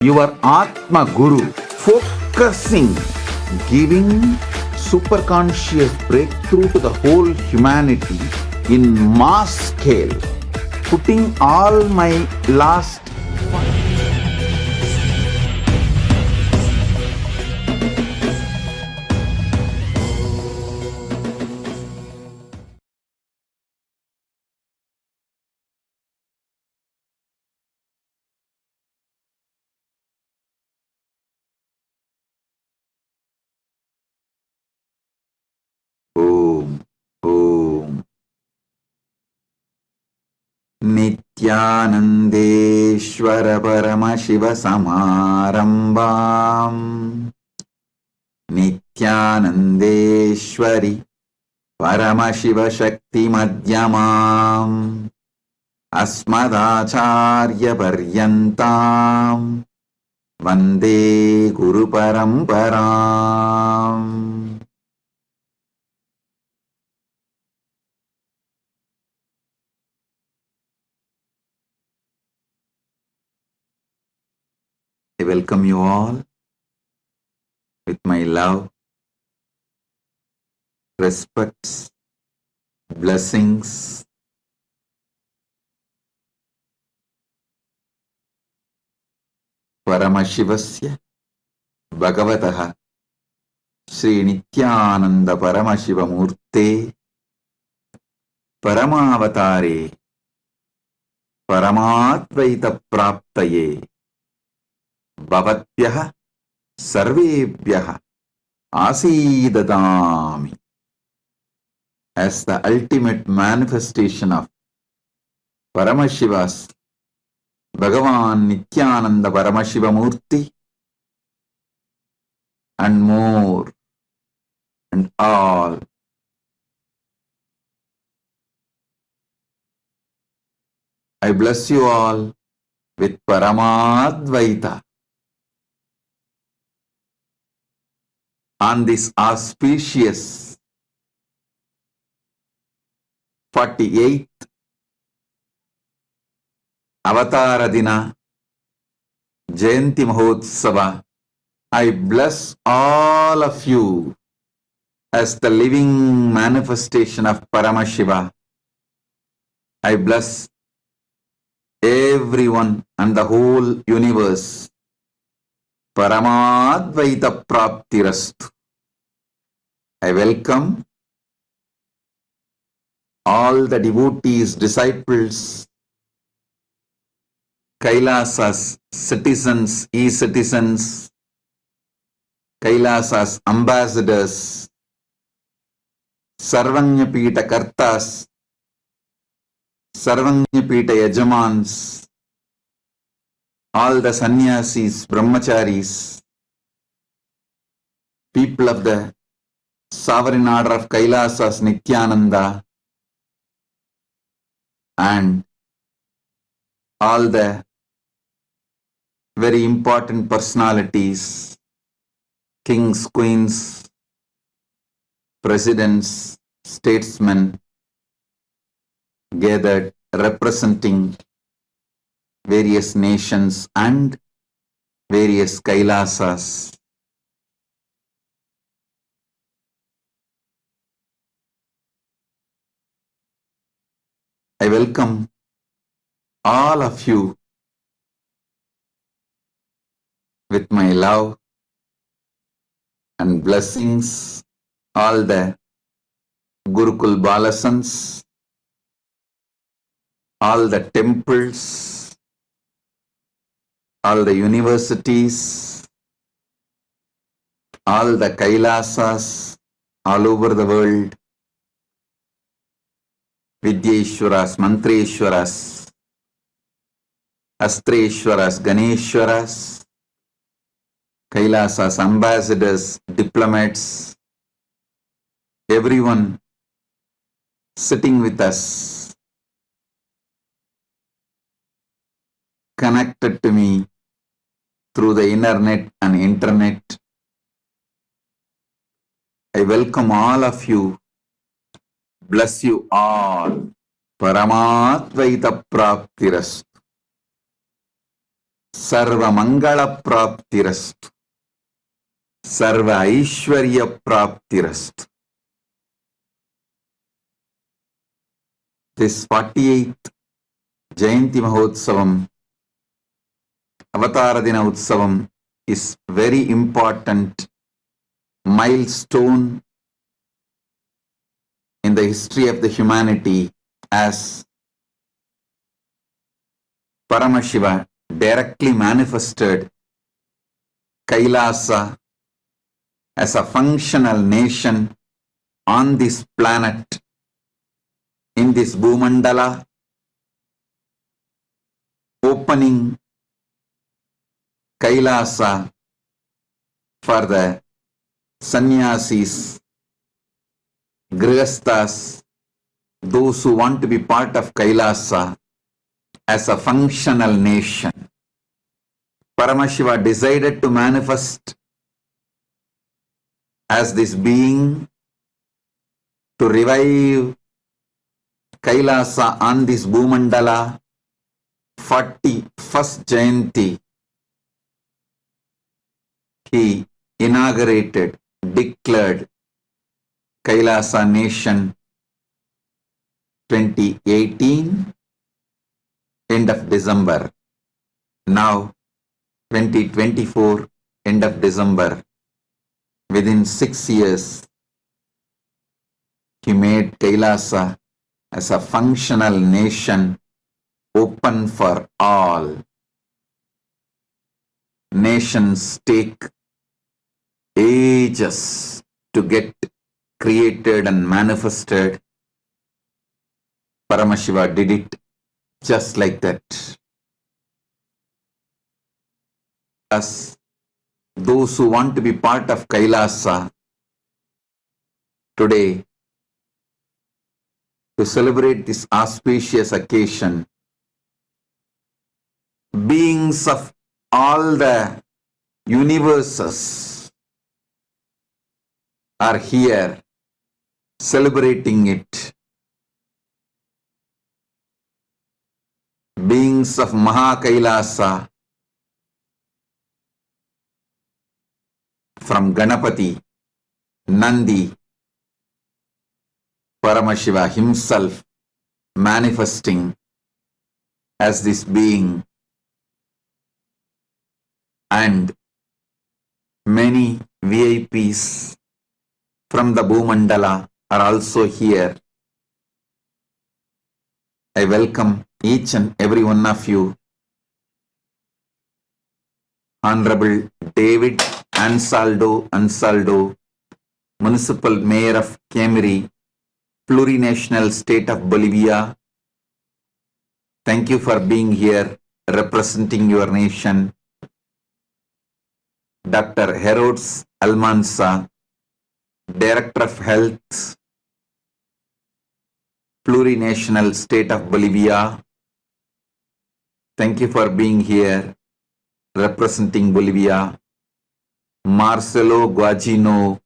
your Atma Guru, focusing, giving superconscious breakthrough to the whole humanity in mass scale, putting all my last Om, Om. Nityanandeshwara Paramashiva Samarambam Nityanandeshwari Paramashiva Shakti Madhyamam Asmadacharya Paryantam Vande Guru Paramparam. I welcome you all with my love, respects, blessings. Paramashivasya Bhagavataha Srinithyananda Paramashiva Murte Paramavatare Paramatvaita Praptaye Bhavatyaha Sarvebhyaha Asidadami. As the ultimate manifestation of Paramashiva's Bhagavan Nityananda Paramashiva Murti and more and all. I bless you all with Paramadvaita on this auspicious 48th Avatara Dina Jayanti Mahotsava. I bless all of you as the living manifestation of Paramashiva. I bless everyone and the whole universe. Paramadvaita Praptirastu. I welcome all the devotees, disciples, Kailasa's citizens, e-citizens, Kailasa's ambassadors, Sarvanyapita Kartas, Sarvanyapita Yajamans, all the sannyasis, brahmacharis, people of the sovereign order of Kailasa's Nityananda, and all the very important personalities, kings, queens, presidents, statesmen, gathered representing various nations and various Kailasas. I welcome all of you with my love and blessings, all the Gurukul Balasans, all the temples, all the universities, all the Kailasas all over the world, Vidyeshwaras, Mantreshwaras, Astreshwaras, Ganeshwaras, Kailasas, ambassadors, diplomats, everyone sitting with us, connected to me through the internet and internet. I welcome all of you. Bless you all. Paramatvaita Praptirastu. सर्वमङ्गलप्राप्तिरस्तु, serve ऐश्वर्यप्राप्तिरस्तु. This 48th Jayanti Mahotsavam, Avataradina Utsavam is very important milestone in the history of the humanity, as Paramashiva directly manifested Kailasa as a functional nation on this planet, in this Bhumandala, opening Kailasa for the sannyasis, grihasthas, those who want to be part of Kailasa as a functional nation. Paramashiva decided to manifest as this being to revive Kailasa on this Bhumandala 41st Jayanti. He inaugurated, declared Kailasa Nation 2018, end of December. Now 2024, end of December. Within 6 years, he made Kailasa as a functional nation, open for all. Nations take ages to get created and manifested. Paramashiva did it just like that. As those who want to be part of Kailasa today, to celebrate this auspicious occasion, beings of all the universes are here celebrating it. Beings of Mahakailasa, from Ganapati, Nandi, Paramashiva himself manifesting as this being, and many VIPs from the Bhumandala are also here. I welcome each and every one of you. Honorable David Ansaldo, Municipal Mayor of Camiri, Plurinational State of Bolivia. Thank you for being here, representing your nation. Dr. Herodes Almanza, Director of Health, Plurinational State of Bolivia. Thank you for being here, representing Bolivia. Marcelo Guagino,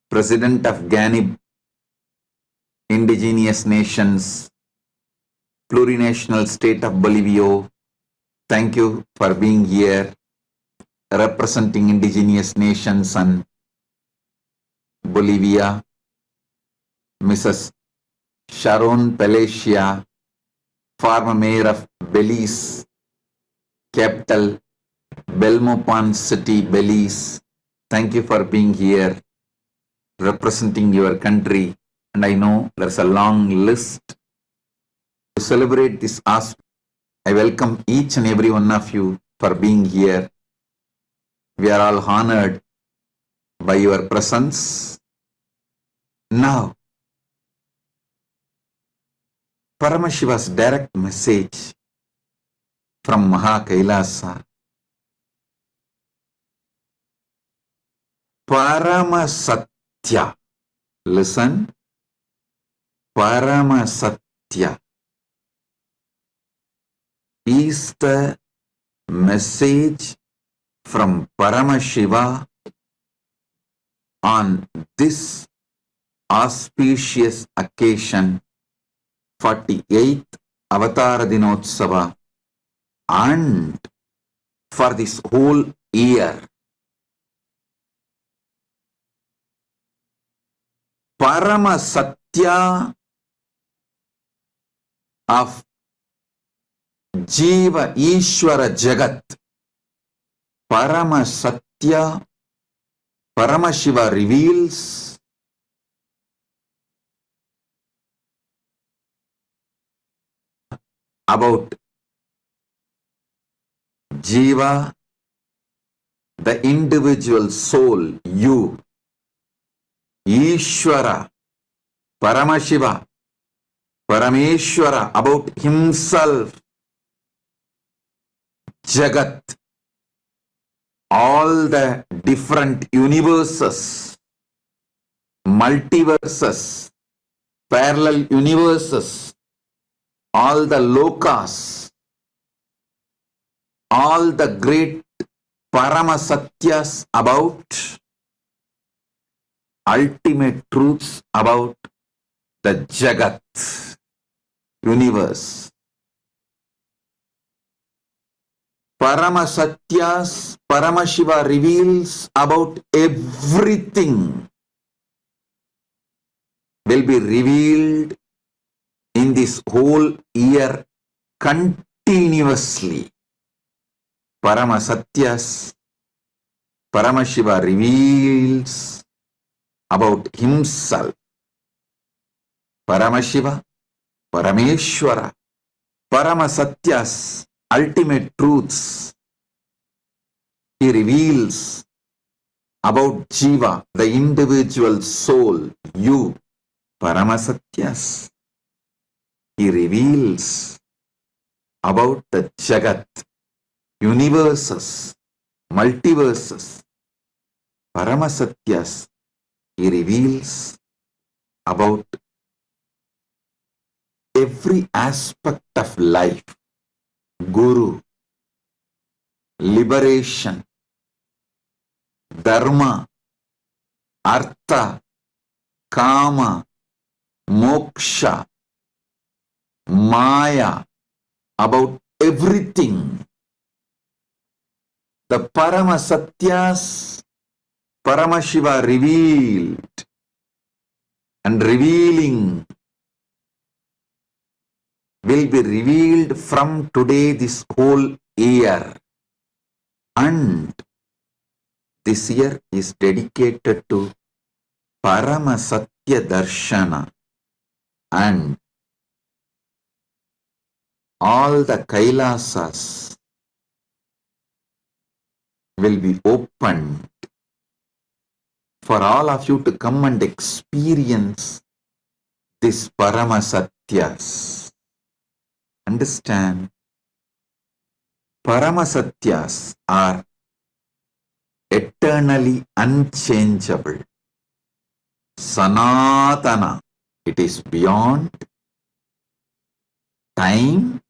President of GANIB, Indigenous Nations, Plurinational State of Bolivia. Thank you for being here, representing Indigenous Nations and Bolivia. Mrs. Sharon Palacia, former Mayor of Belize, capital Belmopan City, Belize. Thank you for being here, representing your country. And I know there's a long list to celebrate this aspect. I welcome each and every one of you for being here. We are all honored by your presence. Now, Paramashiva's direct message from Mahakailasa. Paramasatya. Listen. Paramasatya is the message from Paramashiva on this auspicious occasion, 48th Avatara Dinotsava, and for this whole year. Paramasatya of Jiva Ishwara Jagat. Paramasatya, Paramashiva reveals about Jiva, the individual soul, you. Ishwara, Paramashiva, Parameshwara, about himself. Jagat, all the different universes, multiverses, parallel universes, all the lokas, all the great Paramasatyas about ultimate truths about the Jagat, universe. Paramasatyas, Paramashiva reveals about everything will be revealed in this whole year continuously. Paramasatyas, Paramashiva reveals about himself. Paramashiva, Parameshwara, Paramasatyas, ultimate truths. He reveals about Jiva, the individual soul, you, Paramasatyas. He reveals about the Jagat, universes, multiverses. Paramasatyas, he reveals about every aspect of life. Guru, liberation, dharma, artha, kama, moksha, maya, about everything. The Paramasatyas, Paramashiva revealed and revealing will be revealed from today this whole year. And this year is dedicated to Paramasatya Darshana, and all the Kailasas will be opened for all of you to come and experience this Paramasatyas. Understand? Paramasatyas are eternally unchangeable. Sanatana, it is beyond time,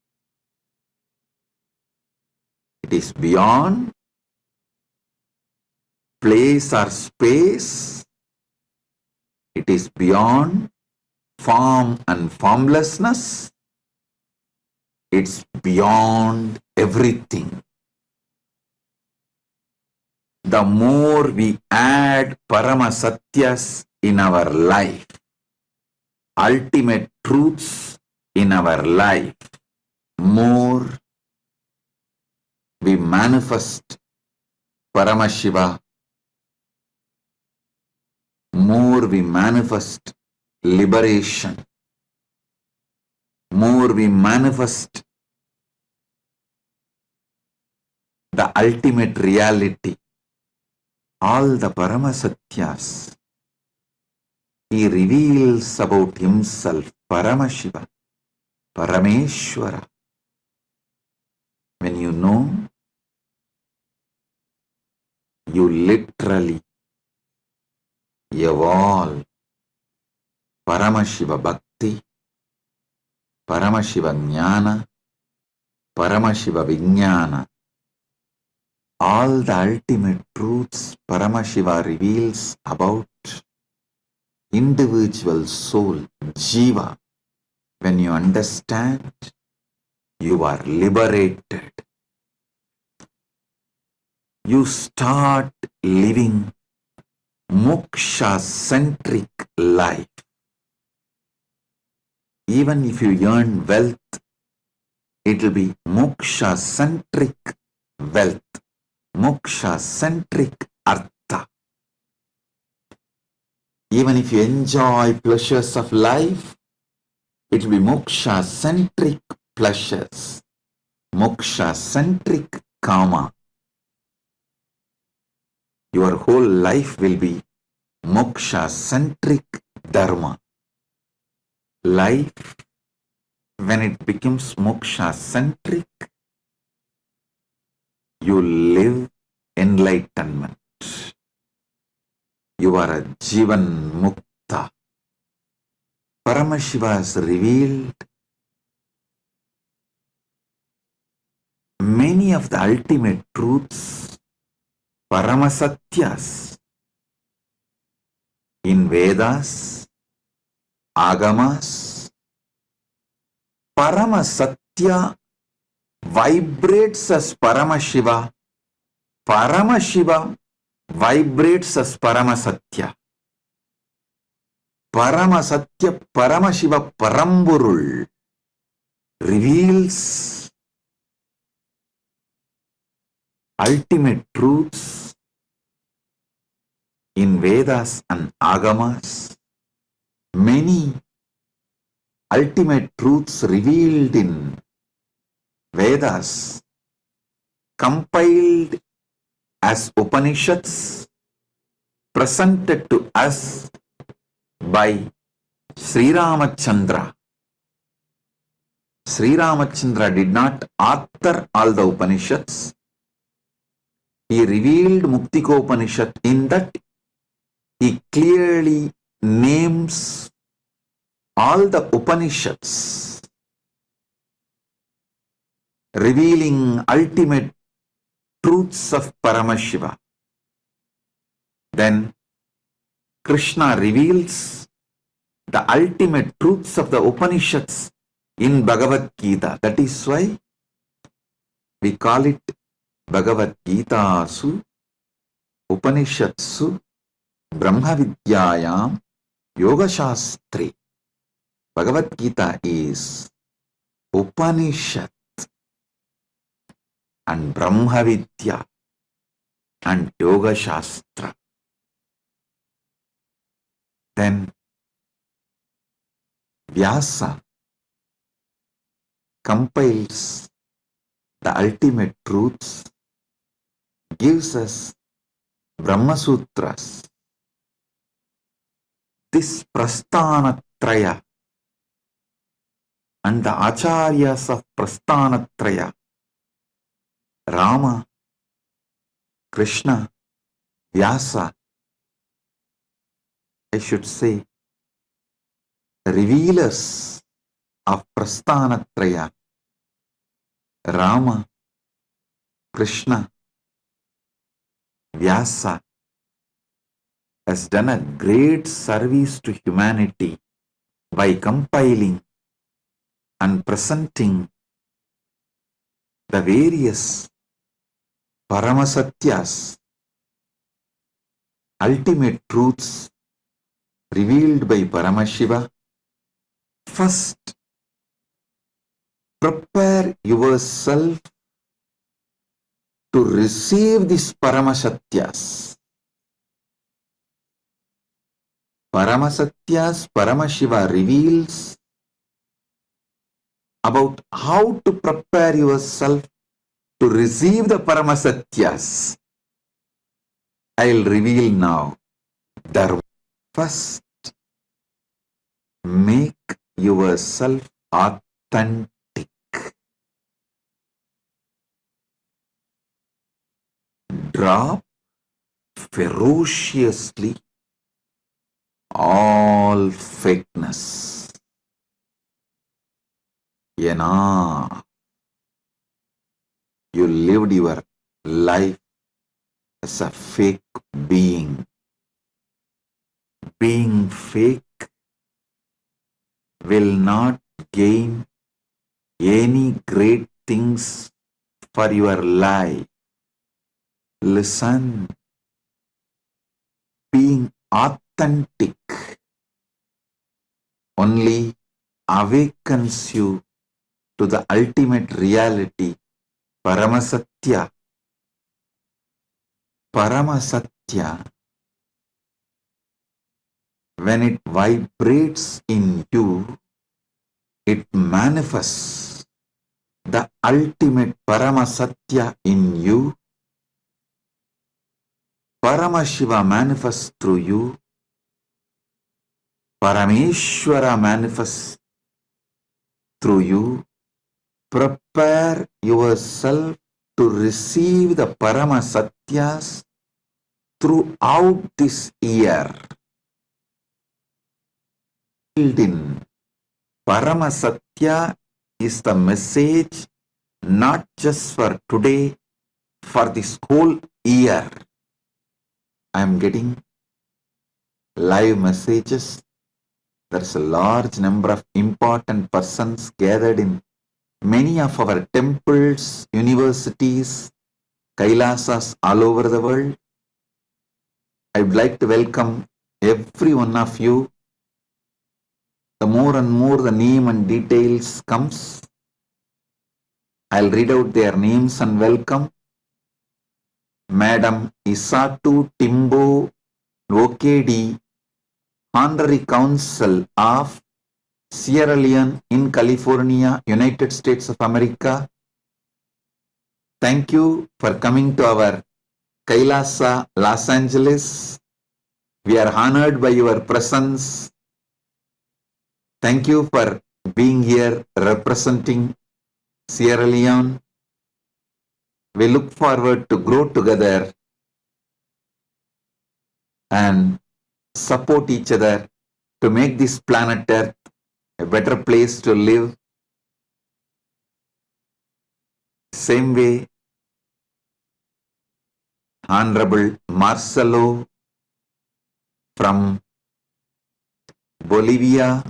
it is beyond place or space, it is beyond form and formlessness, it's beyond everything. The more we add Paramasatyas in our life, ultimate truths in our life, more we manifest Paramashiva, more we manifest liberation, more we manifest the ultimate reality. All the Paramasatyas, he reveals about himself, Paramashiva, Parameshwara. When you know, you literally evolve Paramashiva Bhakti, Paramashiva Jnana, Paramashiva Vijnana. All the ultimate truths Paramashiva reveals about individual soul, Jiva. When you understand, you are liberated. you start living moksha-centric life. Even if you earn wealth, it will be moksha-centric wealth, moksha-centric artha. Even if you enjoy pleasures of life, it will be moksha-centric pleasures, moksha-centric karma. Your whole life will be moksha-centric dharma. Life, when it becomes moksha-centric, you live enlightenment. You are a Jivan Mukta. Paramashiva has revealed many of the ultimate truths, Paramasatyas, in Vedas, Agamas. Paramasatya vibrates as Paramashiva. Paramashiva vibrates as Paramasatya. Paramasatya, Paramashiva, Paramburul reveals ultimate truths in Vedas and Agamas. Many ultimate truths revealed in Vedas, compiled as Upanishads, presented to us by Sri Ramachandra. Sri Ramachandra did not author all the Upanishads. He revealed Muktikopanishad. In that, he clearly names all the Upanishads, revealing ultimate truths of Paramashiva. Then Krishna reveals the ultimate truths of the Upanishads in Bhagavad Gita. That is why we call it Bhagavad Gita Su Upanishadsu Brahma Vidyayam Yoga Shastri. Bhagavad Gita is Upanishad and Brahma Vidya and Yoga Shastra. Then Vyasa compiles the ultimate truths, gives us Brahma Sutras. This Prasthanatraya and the Acharyas of Prasthanatraya, Rama, Krishna, Vyasa, I should say, revealers of Prasthanatraya, Rama, Krishna, Vyasa, has done a great service to humanity by compiling and presenting the various Paramasatyas, ultimate truths revealed by Paramashiva. First, prepare yourself to receive these Paramasatyas. Paramasatyas, Paramashiva reveals about how to prepare yourself to receive the Paramasatyas. I'll reveal now. Dharma. First, make yourself authentic. Drop ferociously all fakeness. Enough. You lived your life as a fake being. Being fake will not gain any great things for your life. listen. Being authentic only awakens you to the ultimate reality, Paramasatya. Paramasatya. When it vibrates in you, it manifests the ultimate Paramasatya in you. Paramashiva manifests through you. Parameshwara manifests through you. Prepare yourself to receive the Paramasatyas throughout this year. In Paramasatya is the message not just for today, for this whole year. I am getting live messages. There is a large number of important persons gathered in many of our temples, universities, Kailasas all over the world. I would like to welcome every one of you. The more and more the name and details comes, I'll read out their names and welcome. Madam Isatu Timbo OKD, Honorary Council of Sierra Leone in California, United States of America. Thank you for coming to our Kailasa, Los Angeles. We are honored by your presence. Thank you for being here representing Sierra Leone. We look forward to grow together and support each other to make this planet Earth a better place to live. Same way, Honorable Marcelo from Bolivia,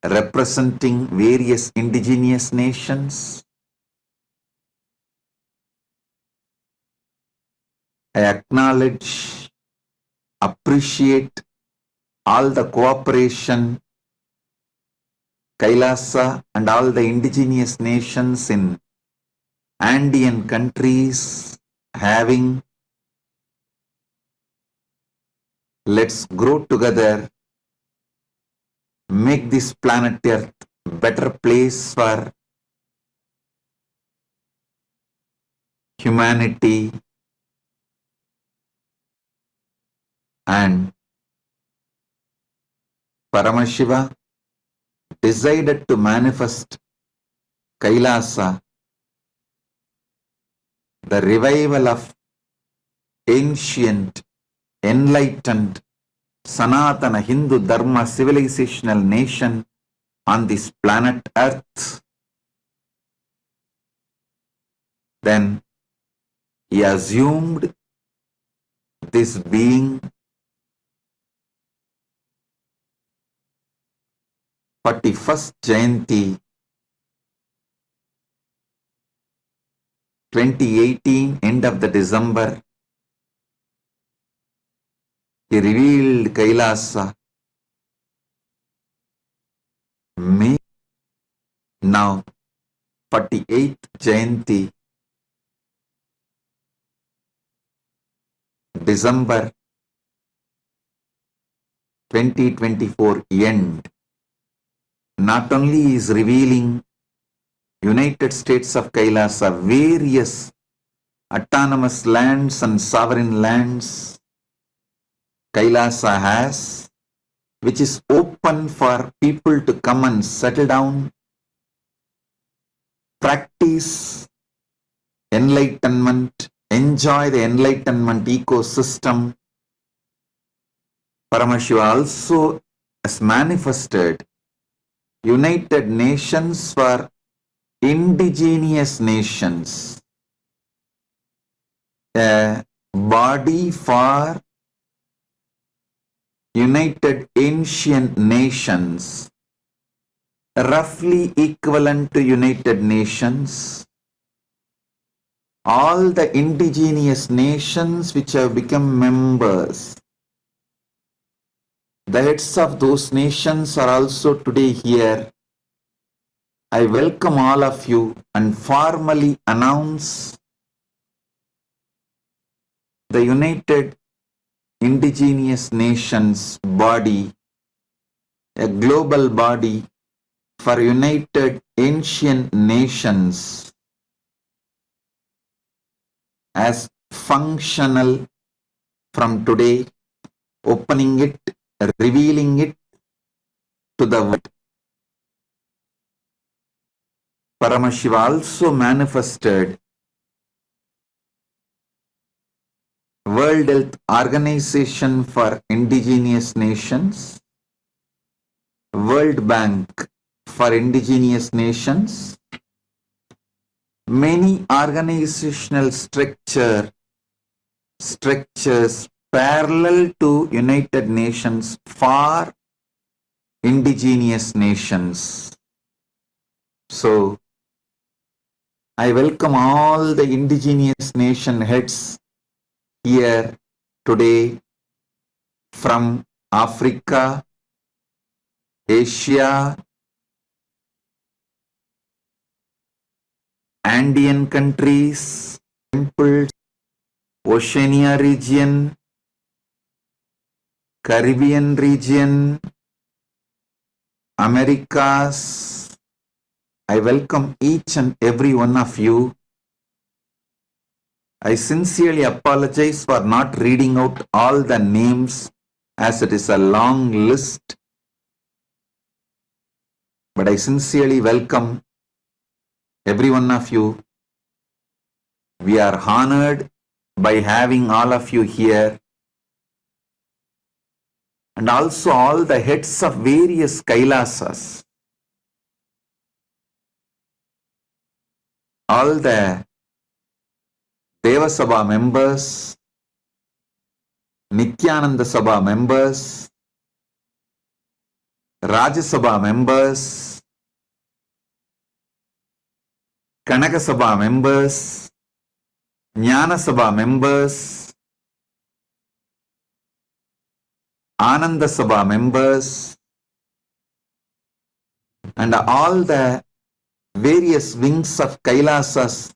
representing various indigenous nations. I acknowledge, appreciate all the cooperation Kailasa and all the indigenous nations in Andean countries having. Let's grow together, make this planet Earth a better place for humanity and Paramashiva decided to manifest Kailasa, the revival of ancient, enlightened, Sanatana Hindu Dharma civilizational nation on this planet Earth. Then he assumed this being 41st Jayanti 2018, end of the December. He revealed Kailasa. May now 48th Jayanti, December 2024 end. Not only is revealing United States of Kailasa, various autonomous lands and sovereign lands Kailasa has, which is open for people to come and settle down, practice enlightenment, enjoy the enlightenment ecosystem. Paramashiva also has manifested United Nations for indigenous nations, a body for United Ancient Nations, roughly equivalent to United Nations, all the indigenous nations which have become members. The heads of those nations are also today here. I welcome all of you and formally announce the United Indigenous Nations body, a global body for United Ancient Nations, as functional from today, opening it, revealing it to the world. Paramashiva also manifested World Health Organization for Indigenous Nations, World Bank for Indigenous Nations, many organizational structures parallel to United Nations for Indigenous Nations. So, I welcome all the indigenous nation heads here today from Africa, Asia, Andean countries, temples, Oceania region, Caribbean region, Americas. I welcome each and every one of you. I sincerely apologize for not reading out all the names as it is a long list. But I sincerely welcome every one of you. We are honored by having all of you here. And also all the heads of various Kailasas. All the Deva Sabha members, Nityananda Sabha members, Rajya Sabha members, Kanaka Sabha members, Jnana Sabha members, Ananda Sabha members, and all the various wings of Kailasas,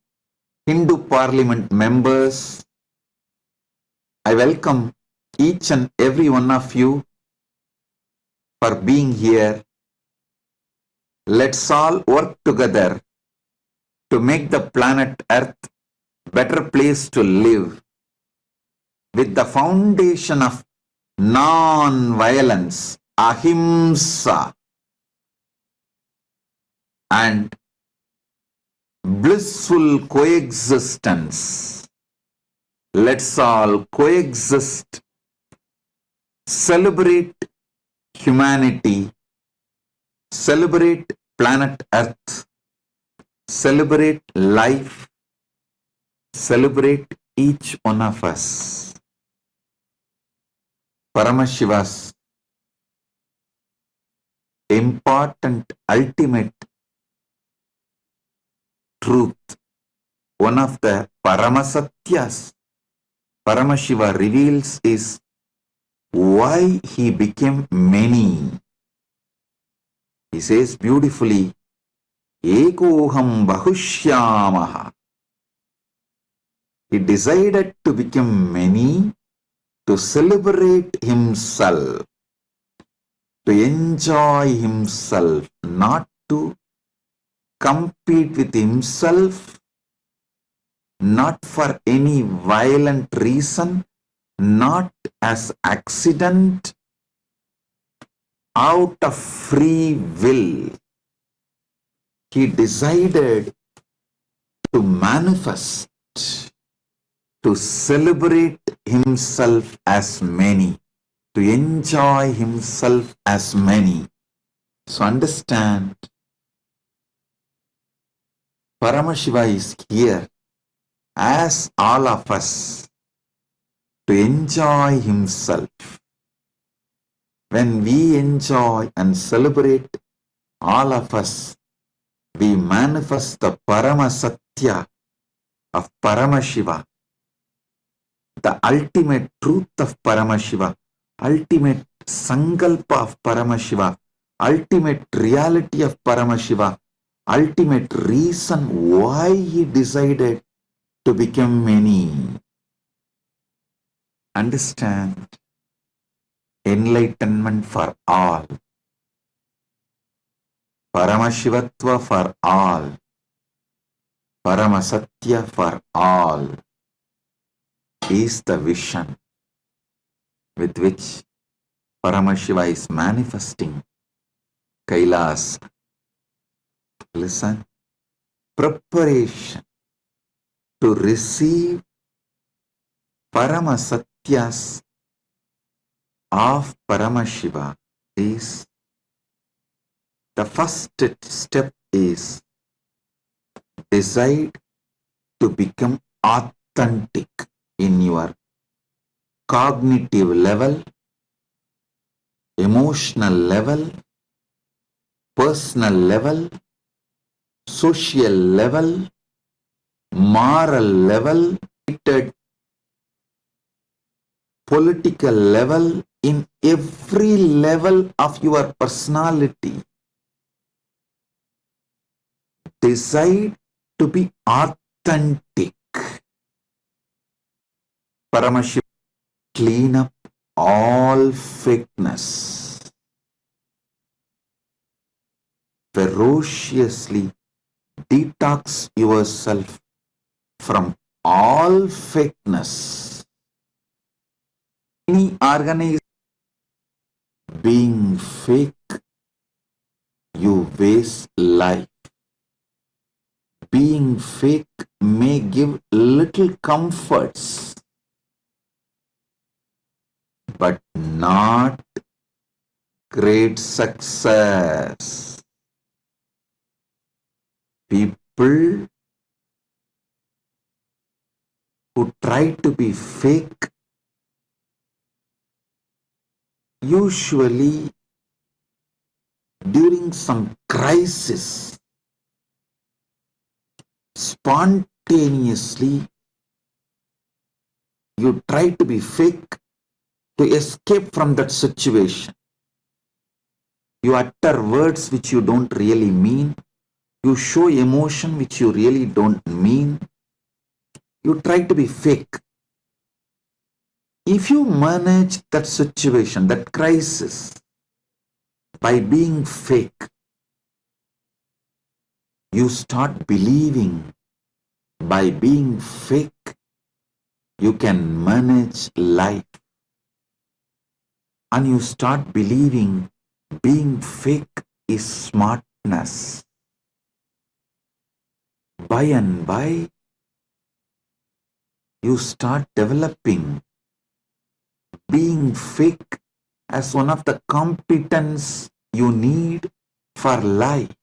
Hindu Parliament members. I welcome each and every one of you for being here. Let's all work together to make the planet Earth a better place to live with the foundation of non-violence, ahimsa, and blissful coexistence. Let's all coexist, celebrate humanity, celebrate planet Earth, celebrate life, celebrate each one of us. Paramashiva's important, ultimate truth, one of the Paramasatyas Paramashiva reveals is why he became many. He says beautifully, Ekoham Bahushyamaha. He decided to become many to celebrate himself, to enjoy himself, not to compete with himself, not for any violent reason, not as accident, out of free will. He decided to manifest, to celebrate himself as many, to enjoy himself as many. So understand, Paramashiva is here as all of us to enjoy himself. When we enjoy and celebrate, all of us, we manifest the Paramasatya, of Paramashiva, the ultimate truth of Paramashiva, ultimate Sankalpa of Paramashiva, ultimate reality of Paramashiva, ultimate reason why he decided to become many. Understand? Enlightenment for all, Paramashivatva for all, Paramasatya for all is the vision with which Paramashiva is manifesting Kailas. Listen, preparation to receive Paramasatyas of Paramashiva is the first step is decide to become authentic in your cognitive level, emotional level, personal level, social level, moral level, political level, in every level of your personality. Decide to be authentic. Paramashiva, clean up all fakeness. Ferociously detox yourself from all fakeness. Any organization being fake, you waste life. Being fake may give little comforts, but not great success. People who try to be fake usually during some crisis spontaneously you try to be fake to escape from that situation. You utter words which you don't really mean. You show emotion which you really don't mean. You try to be fake. If you manage that situation, that crisis, by being fake, you start believing by being fake, you can manage life. And you start believing being fake is smartness. By and by, you start developing being fake as one of the competence you need for life.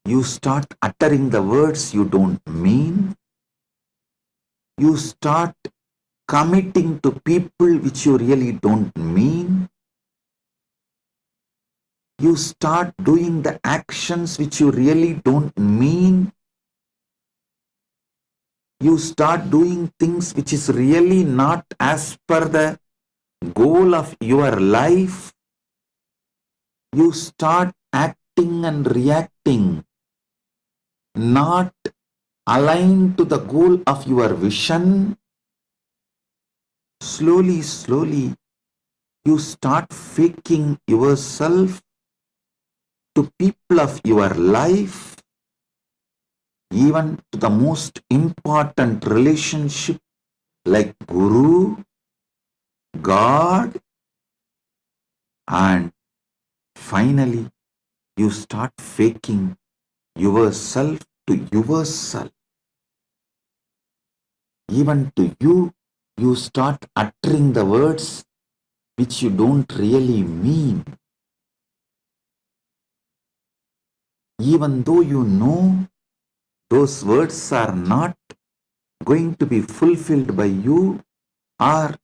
You start uttering the words you don't mean. You start committing to people which you really don't mean. You start doing the actions which you really don't mean. You start doing things which is really not as per the goal of your life. You start acting and reacting not aligned to the goal of your vision. Slowly, slowly, you start faking yourself to people of your life, even to the most important relationship like Guru, God, and finally you start faking yourself to yourself. Even to you, you start uttering the words which you don't really mean. Even though you know those words are not going to be fulfilled by you, or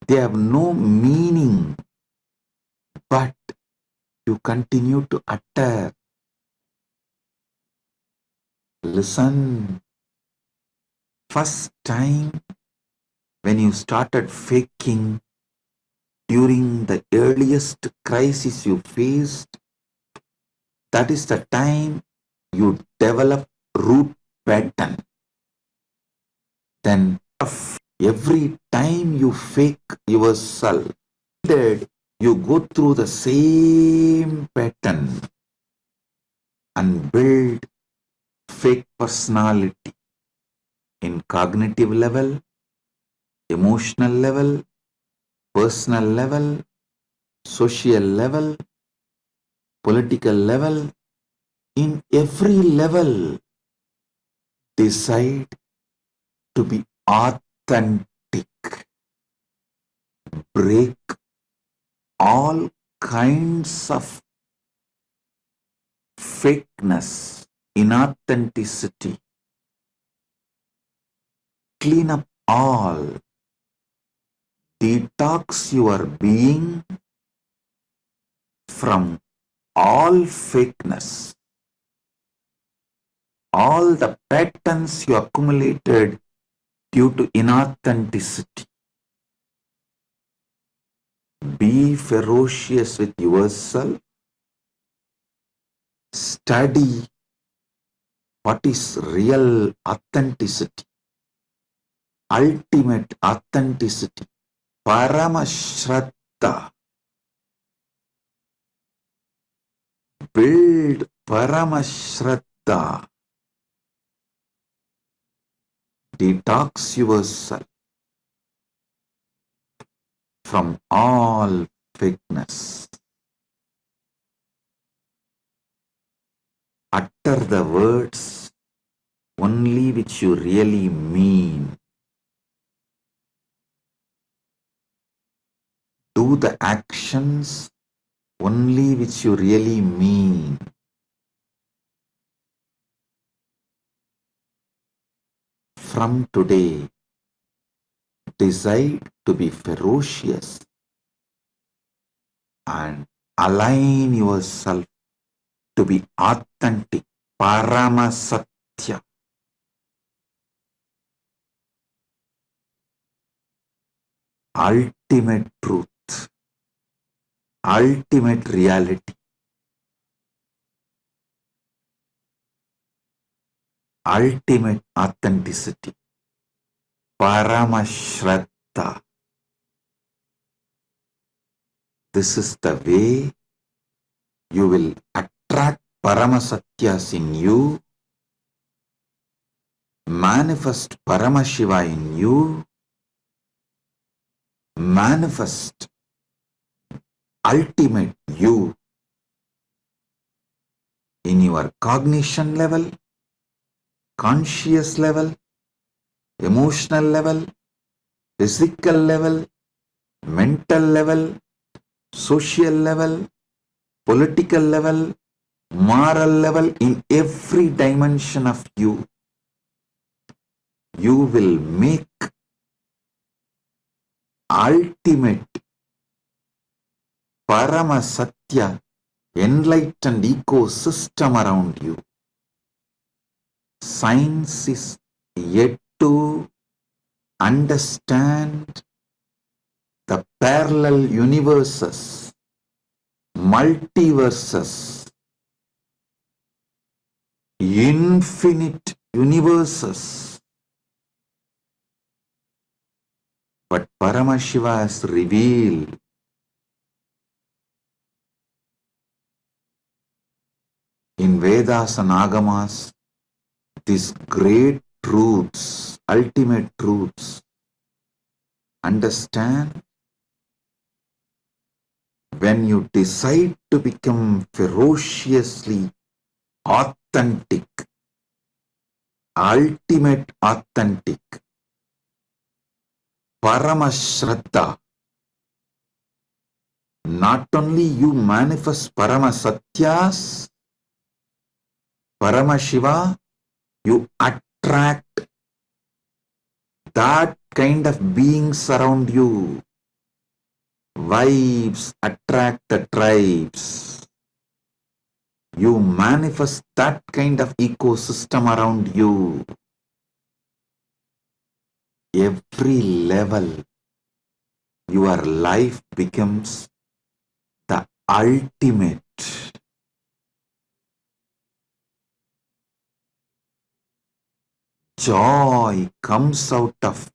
they have no meaning, but you continue to utter. Listen. First time when you started faking during the earliest crisis you faced, that is the time you develop root pattern. Then every time you fake yourself, you go through the same pattern and build fake personality in cognitive level, emotional level, personal level, social level, political level. In every level, decide to be authentic. Break all kinds of fakeness, inauthenticity. Clean up all. Detox your being from all fakeness. All the patterns you accumulated due to inauthenticity. Be ferocious with yourself. Study what is real authenticity, ultimate authenticity, Paramashraddha. Build Paramashraddha. Detox yourself from all fakeness. Utter the words only which you really mean. Do the actions only which you really mean. From today, decide to be ferocious and align yourself to be authentic, Paramasatya. Ultimate truth, ultimate reality, ultimate authenticity, Paramashraddha. This is the way you will attract Paramasatyas in you, manifest Paramashiva in you, manifest ultimate you in your cognition level, conscious level, emotional level, physical level, mental level, social level, political level, moral level, in every dimension of you. You will make ultimate Paramasatya enlightened ecosystem around you. Science is yet to understand the parallel universes, multiverses, infinite universes. But Paramashiva has revealed in Vedas and Agamas these great truths, ultimate truths. Understand? When you decide to become ferociously authentic, ultimate authentic, Paramashraddha, not only you manifest Paramasatyas, Paramashiva, you attract that kind of beings around you. Vibes attract the tribes. you manifest that kind of ecosystem around you. Every level, your life becomes the ultimate. Joy comes out of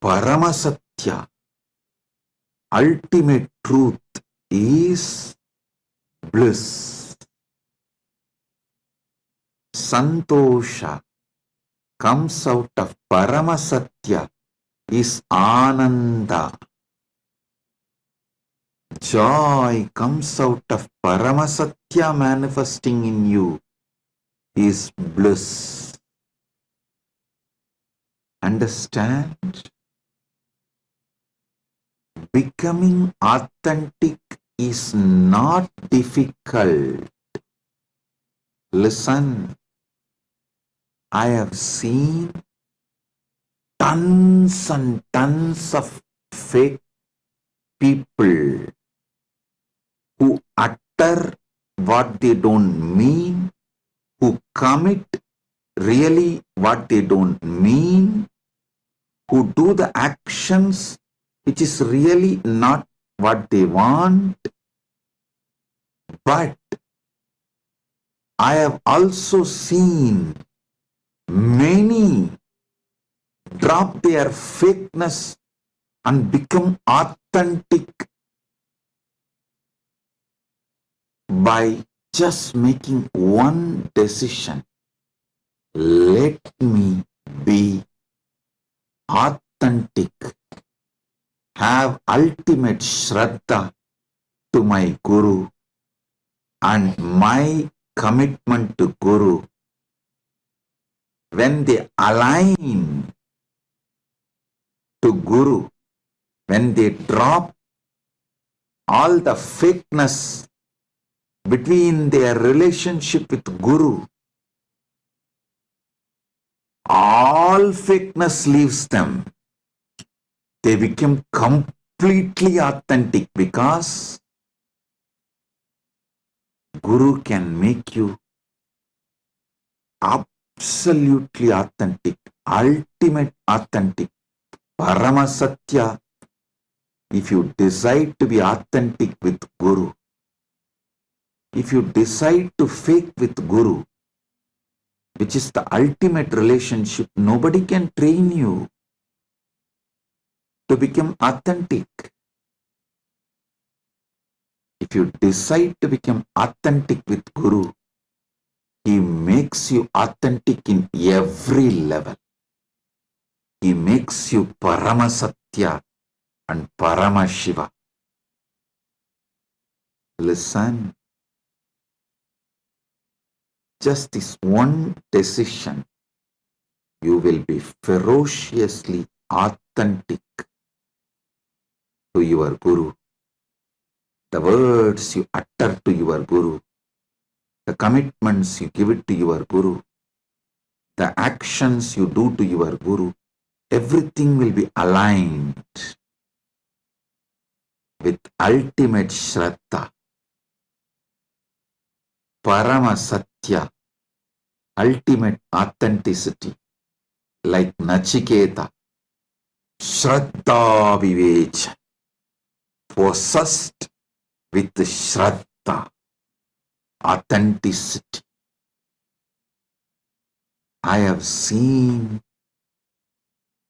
Paramasatya. Ultimate truth is bliss. Santosha comes out of Paramasatya is Ananda. Joy comes out of Paramasatya manifesting in you is bliss. Understand? Becoming authentic is not difficult. Listen, I have seen tons and tons of fake people who utter what they don't mean, who commit really what they don't mean, who do the actions which is really not what they want. But I have also seen many drop their fakeness and become authentic by just making one decision. Let me be authentic, have ultimate shraddha to my Guru, and my commitment to Guru, when they align to Guru, when they drop all the fakeness between their relationship with Guru, all fakeness leaves them. They become completely authentic because Guru can make you absolutely authentic, ultimate authentic, Paramasatya. If you decide to be authentic with Guru, if you decide to fake with Guru, which is the ultimate relationship, nobody can train you to become authentic. If you decide to become authentic with Guru, he makes you authentic in every level. He makes you Paramasatya and Paramashiva. Listen, just this one decision, you will be ferociously authentic to your Guru. The words you utter to your Guru, the commitments you give it to your Guru, the actions you do to your Guru, everything will be aligned with ultimate Shraddha, Paramasatya, ultimate authenticity, like Nachiketa, Shraddha Vivecha, possessed with Shraddha, authenticity. I have seen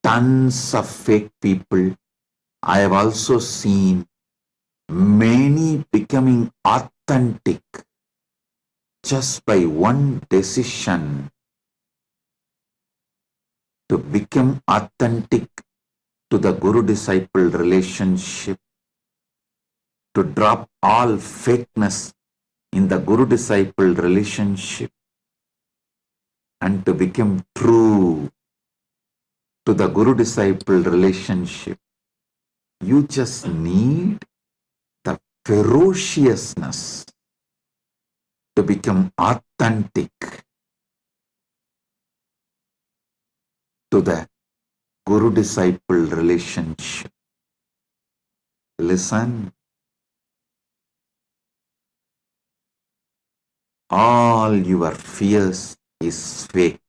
tons of fake people. I have also seen many becoming authentic just by one decision to become authentic to the Guru-disciple relationship, to drop all fakeness in the Guru-disciple relationship, and to become true to the Guru-disciple relationship. You just need the ferociousness to become authentic to the Guru-disciple relationship. Listen, all your fears is fake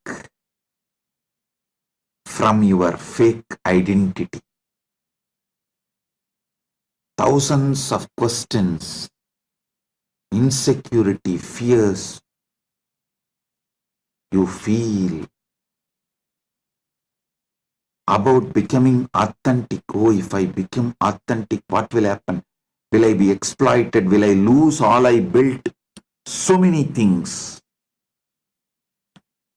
from your fake identity. Thousands of questions, insecurity, fears you feel about becoming authentic. Oh, if I become authentic, what will happen? Will I be exploited? Will I lose all I built? So many things.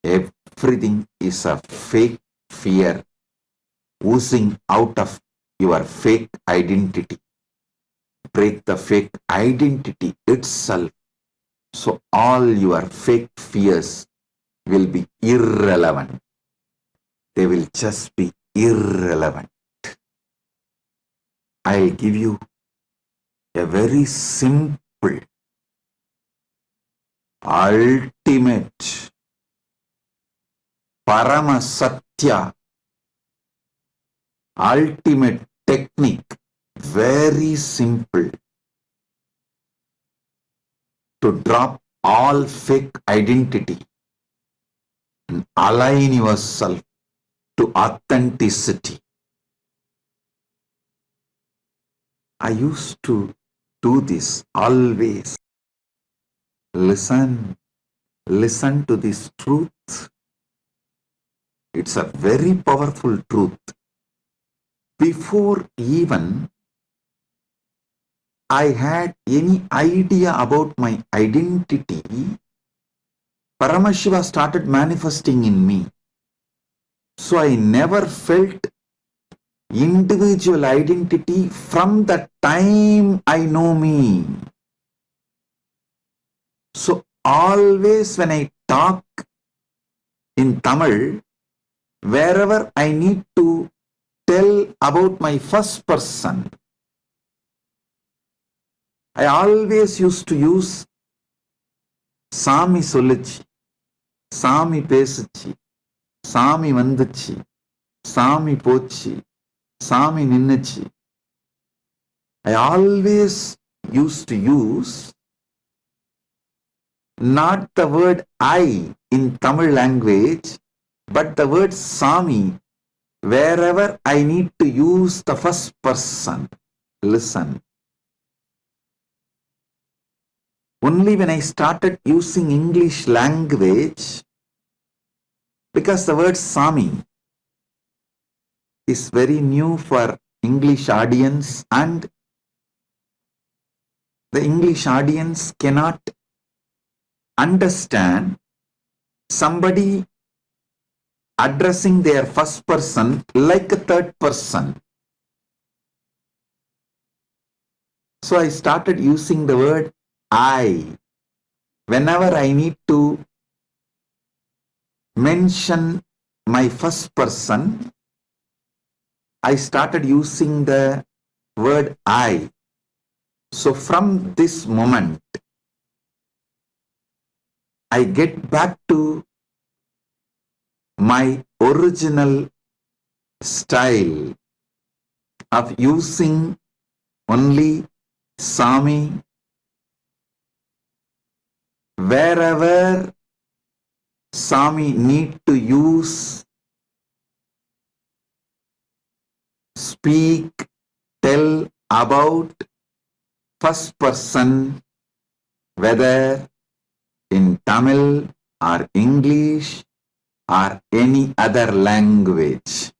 Everything is a fake fear oozing out of your fake identity. Break the fake identity itself. So all your fake fears will be irrelevant. They will just be irrelevant. I'll give you a very simple, ultimate, Paramasatya, ultimate technique, very simple, to drop all fake identity and align yourself to authenticity. I used to do this always. Listen to this truth. It's a very powerful truth. Before even I had any idea about my identity, Paramashiva started manifesting in me. So I never felt individual identity from the time I know me. So always when I talk in Tamil, wherever I need to tell about my first person, I always used to use Sami Solichi, Sami Pesuchi, Sami Vanduchi, Sami Pochi, Sami Ninnachi. I always used to use not the word I in Tamil language, but the word Sami wherever I need to use the first person. Listen. Only when I started using English language, because the word Sami is very new for English audience and the English audience cannot understand somebody addressing their first person like a third person. So I started using the word I whenever I need to mention my first person. I started using the word I. So from this moment, I get back to my original style of using only Sami wherever Sami need to use, speak, tell about first person, whether in Tamil or English or any other language.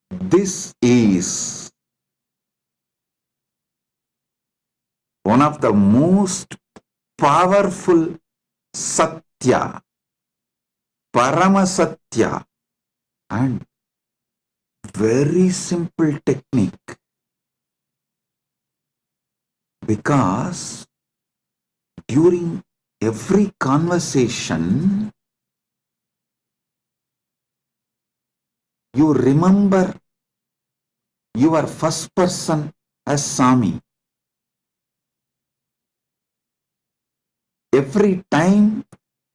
This is one of the most powerful Satya, Paramasatya, and very simple technique, because during every conversation you remember your first person as Sami. Every time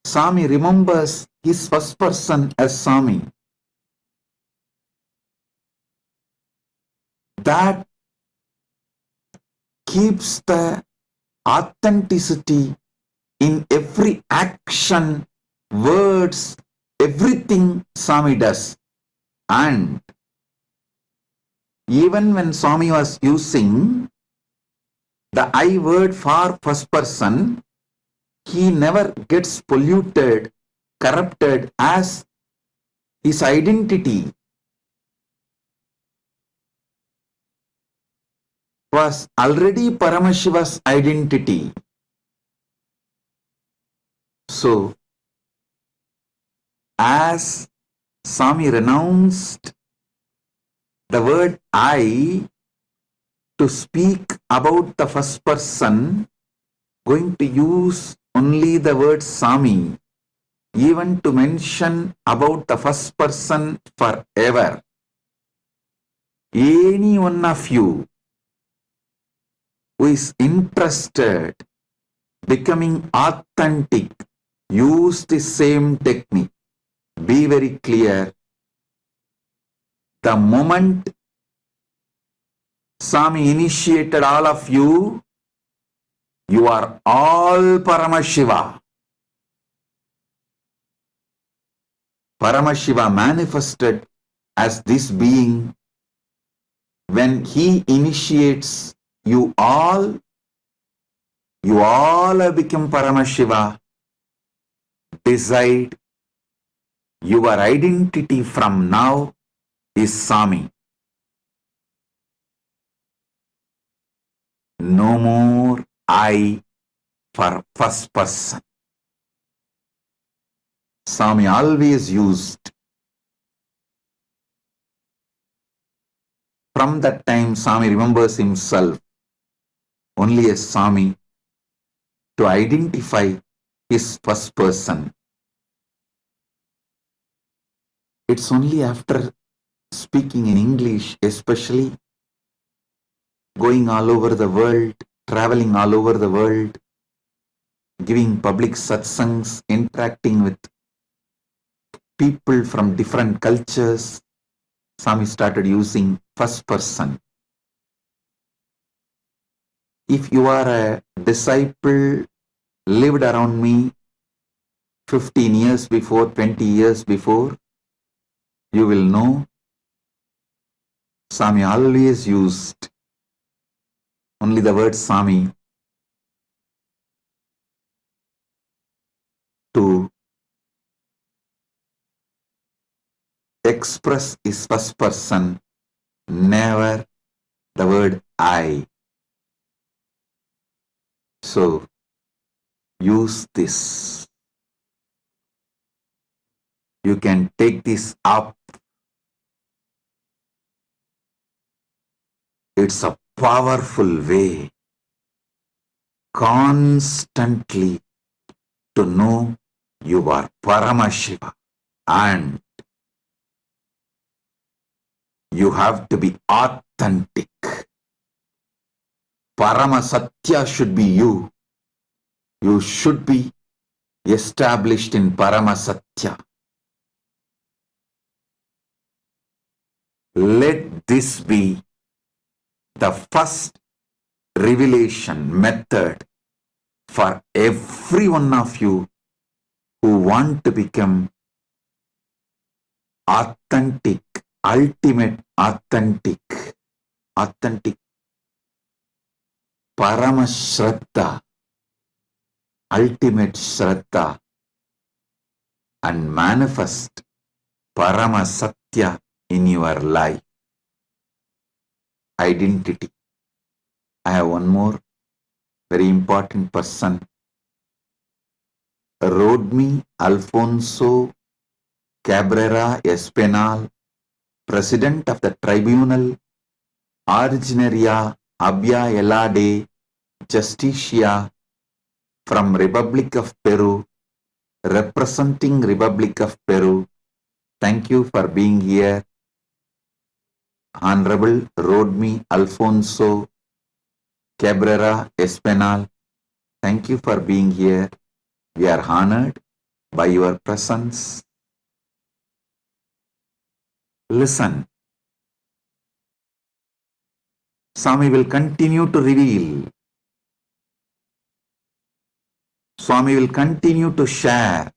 Sami remembers his first person as Sami, that keeps the authenticity in every action, words, everything Swami does. And even when Swami was using the I word for first person, he never gets polluted, corrupted, as his identity was already Paramashiva's identity. So, as Swami renounced the word I to speak about the first person, going to use only the word Swami, even to mention about the first person forever. Any one of you who is interested becoming authentic, use the same technique. Be very clear. The moment Swami initiated all of you, you are all Paramashiva. Paramashiva manifested as this being. When he initiates you all have become Paramashiva. Decide your identity from now is Swami. No more I for first person. Swami always used. From that time, Swami remembers himself only as Swami to identify his first person. It's only after speaking in English, especially going all over the world, traveling all over the world, giving public satsangs, interacting with people from different cultures, Swami started using first person. If you are a disciple, lived around me 15 years before, 20 years before, you will know Swami always used only the word Swami to express his first person, never the word I. So, use this. You can take this up. It's a powerful way constantly to know you are Paramashiva, and you have to be authentic. Paramasatya should be you. You should be established in Paramasatya. Let this be the first revelation method for every one of you who want to become authentic, ultimate authentic, Paramashraddha, ultimate Shraddha, and manifest Paramasatya in your life. Identity. I have one more very important person. Wrote me Alfonso Cabrera Espinal, President of the Tribunal Originaria Abya Elade Justicia from Republic of Peru, representing Republic of Peru. Thank you for being here. Honorable Rodme Alfonso Cabrera Espinal, thank you for being here. We are honored by your presence. Listen. Swami will continue to reveal. Swami will continue to share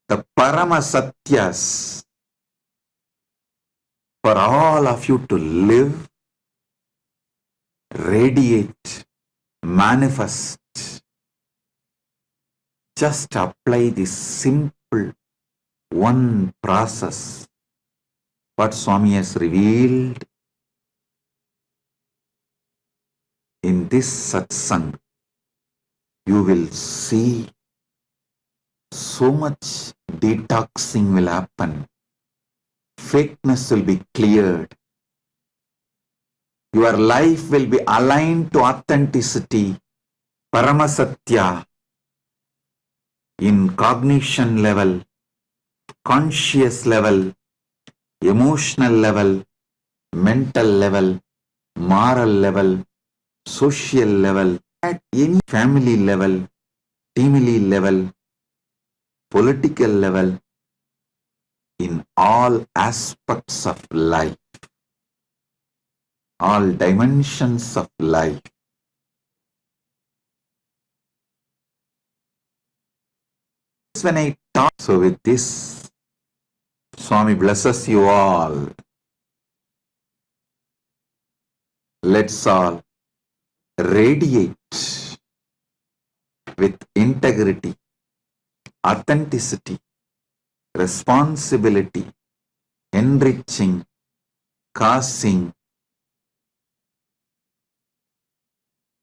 the Parama Satyas for all of you to live, radiate, manifest. Just apply this simple one process. What Swami has revealed in this satsang, you will see so much detoxing will happen. Fakeness will be cleared. Your life will be aligned to authenticity, Paramasatya, in cognition level, conscious level, emotional level, mental level, moral level, social level, at any family level, teamly level, political level, in all aspects of life, all dimensions of life. When I talk, so with this, Swami blesses you all. Let's all radiate with integrity, authenticity, responsibility, enriching, causing,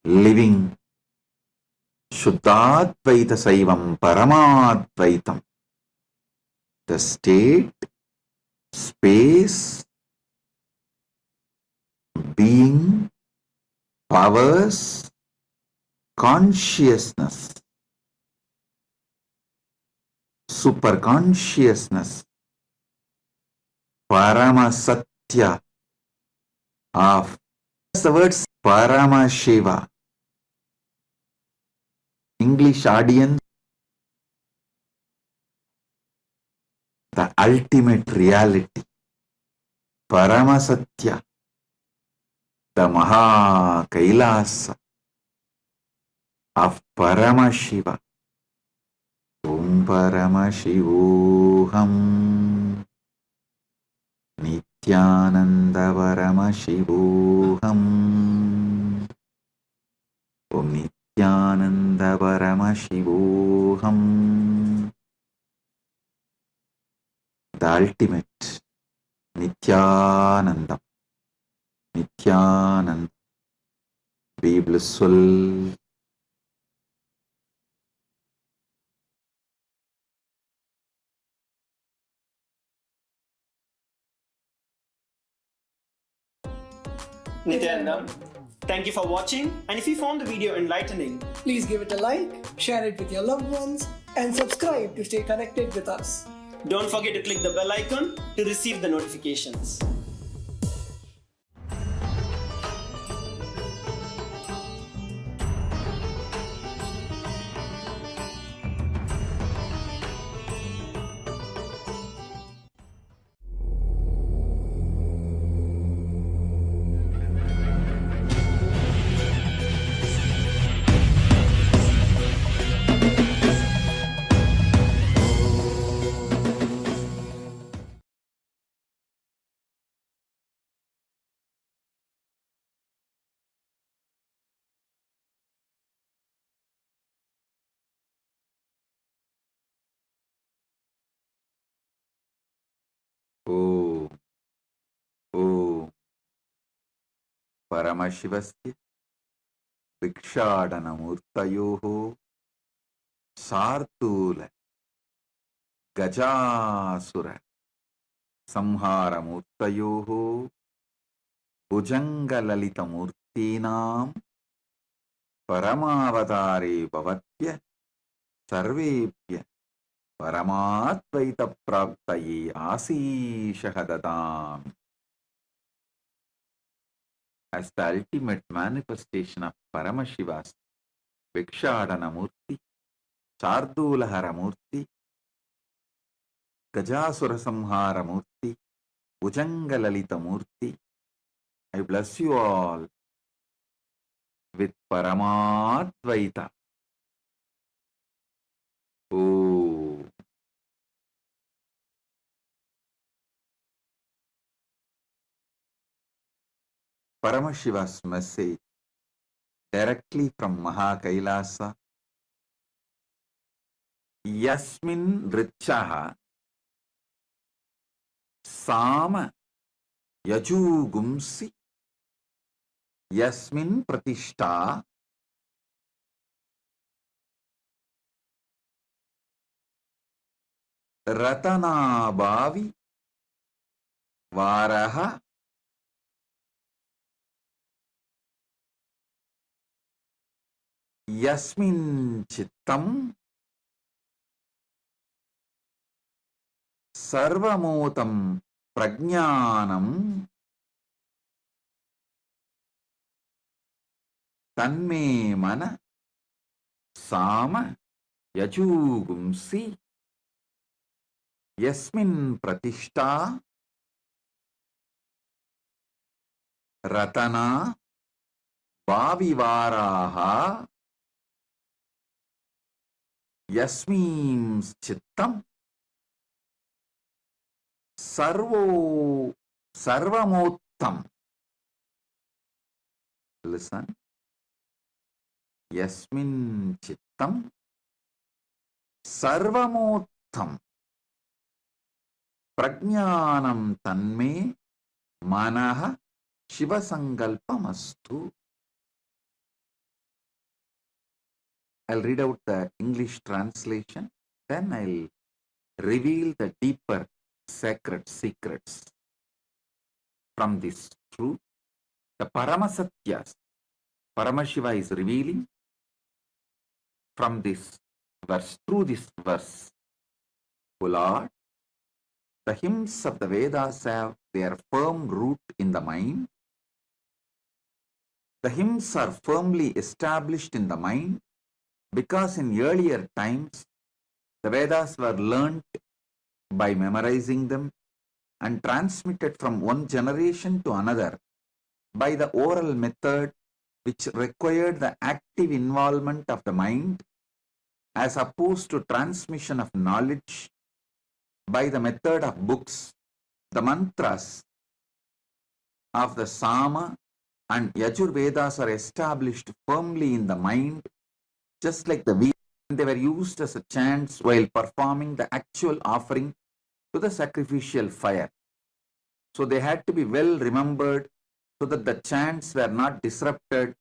living Shuddhadvaita Saivam Paramadvaitam. The state, space, being, powers, consciousness, superconsciousness, Paramasatya of the words Paramashiva. English audience, the ultimate reality, Paramasatya, the Maha Kailasa of Paramashiva. Om Paramashivoham Nityananda Paramashivoham Om Nityananda Paramashivoham. The ultimate Nityananda. Nityananda. Be blissful. Nityananda, thank you for watching, and if you found the video enlightening, please give it a like, share it with your loved ones, and subscribe to stay connected with us. don't forget to click the bell icon to receive the notifications. Oh, oh, Paramashivasya Vikshadhanamurtayoho Sartula Gajasura Samharamurtayoho Bhujangalalitamurtinam Paramavatare Bhavatya Sarvepya Paramatvaita Praptaye Asishahadatam. As the ultimate manifestation of Paramashiva's Vikshadhanamurti, Chardulaharamurti, Gajasura Samharamurti, Bhujangalalitamurti, I bless you all with Paramadvaita. Oh. Paramashiva's message directly from Mahakailasa. Yasmin Richaha Sama Yajugumsi Yasmin Pratishta Ratanabhavi Varaha Yasmin Chittam Sarvamotam Prajnanam Tanme Mana Sama Yajugumsi Yasmin Pratishta Ratana Bhavivaraha Yasmin Chittam Sarvamottam. Listen. Yasmin Chittam Sarvamottam Prajnanam Tanme Manaha Shivasangalpamastu. I'll read out the English translation, then I'll reveal the deeper sacred secrets from this truth. The Paramasatyas, Paramashiva is revealing from this verse, through this verse. O Lord, the hymns of the Vedas have their firm root in the mind. The hymns are firmly established in the mind because in earlier times the Vedas were learnt by memorizing them and transmitted from one generation to another by the oral method, which required the active involvement of the mind as opposed to transmission of knowledge by the method of books. The mantras of the Sama and Yajur Vedas are established firmly in the mind, just like the Vedas. They were used as a chants while performing the actual offering to the sacrificial fire. So they had to be well remembered so that the chants were not disrupted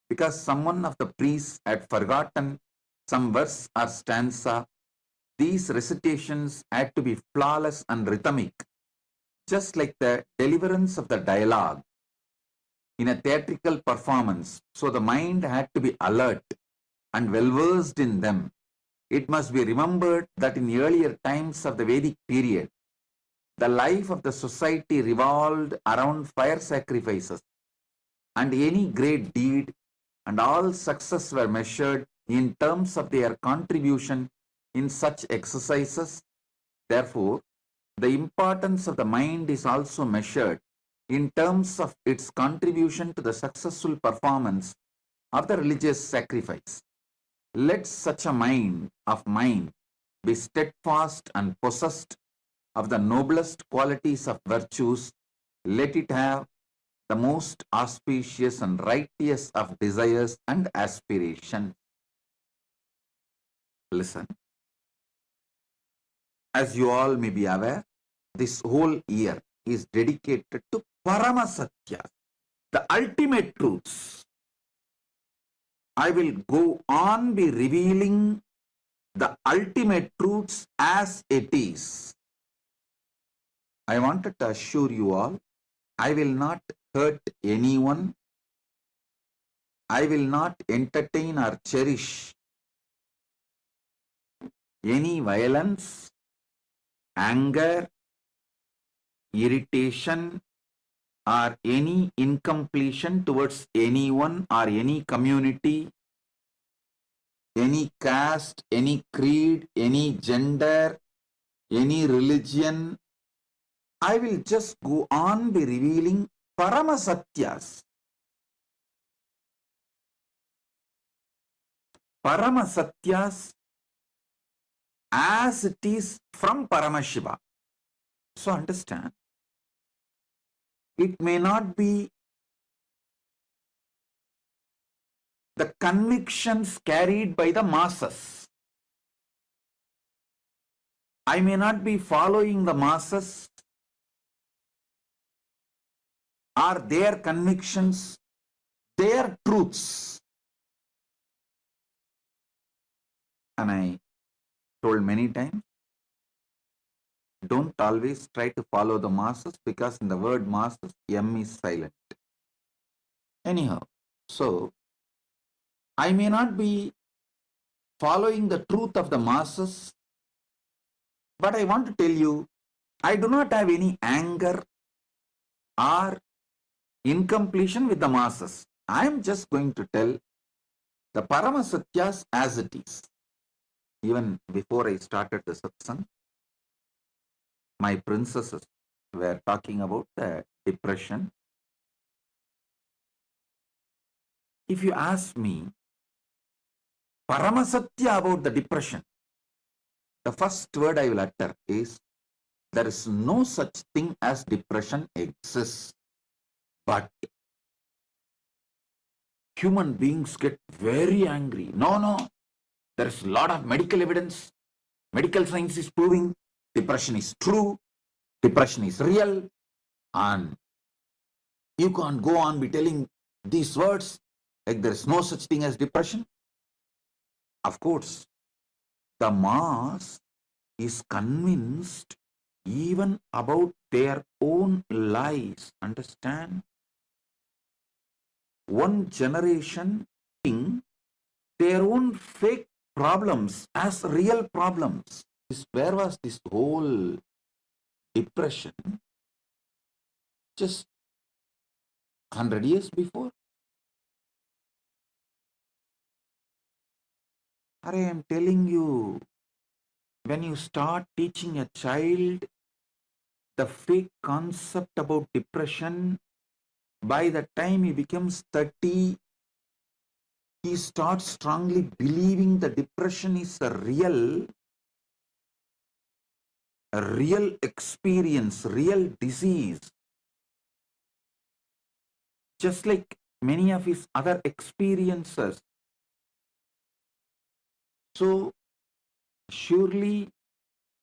because someone of the priests had forgotten some verse or stanza. These recitations had to be flawless and rhythmic, just like the deliverance of the dialogue in a theatrical performance. So the mind had to be alert and well versed in them. It must be remembered that in earlier times of the Vedic period, the life of the society revolved around fire sacrifices, and any great deed and all success were measured in terms of their contribution in such exercises. Therefore, the importance of the mind is also measured in terms of its contribution to the successful performance of the religious sacrifice. Let such a mind of mine be steadfast and possessed of the noblest qualities of virtues. Let it have the most auspicious and righteous of desires and aspirations. Listen. As you all may be aware, this whole year is dedicated to Paramasatya, the ultimate truths. I will go on be revealing the ultimate truths as it is. I wanted to assure you all, I will not hurt anyone. I will not entertain or cherish any violence, anger, irritation, or any incompletion towards anyone or any community, any caste, any creed, any gender, any religion. I will just go on be revealing Paramasatyas. Paramasatyas as it is from Paramashiva. So understand, it may not be the convictions carried by the masses. I may not be following the masses or their convictions, their truths. And I told many times, don't always try to follow the masses, because in the word masses, M is silent. Anyhow, so I may not be following the truth of the masses, but I want to tell you, I do not have any anger or incompletion with the masses. I am just going to tell the Paramasatyas as it is. Even before I started the satsang, my princesses were talking about the depression. If you ask me, Paramasatya about the depression, the first word I will utter is, there is no such thing as depression exists, but human beings get very angry. No, there is a lot of medical evidence. Medical science is proving depression is true, depression is real, and you can't go on be telling these words like there is no such thing as depression. Of course, the mass is convinced even about their own lies. Understand? One generation think their own fake problems as real problems. Where was this whole depression? Just 100 years before? I am telling you, when you start teaching a child the fake concept about depression, by the time he becomes 30, he starts strongly believing the depression is a real experience, real disease. Just like many of his other experiences. So, surely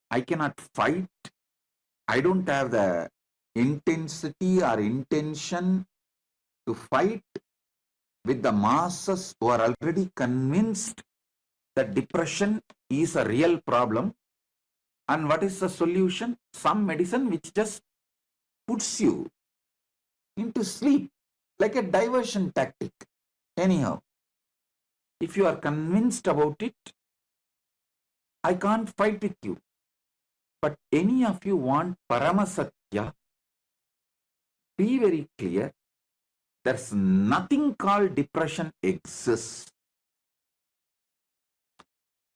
I cannot fight. I don't have the intensity or intention to fight with the masses who are already convinced that depression is a real problem. And what is the solution? Some medicine which just puts you into sleep, like a diversion tactic. Anyhow, if you are convinced about it, I can't fight with you. But any of you want Paramasatya, be very clear. There's nothing called depression exists.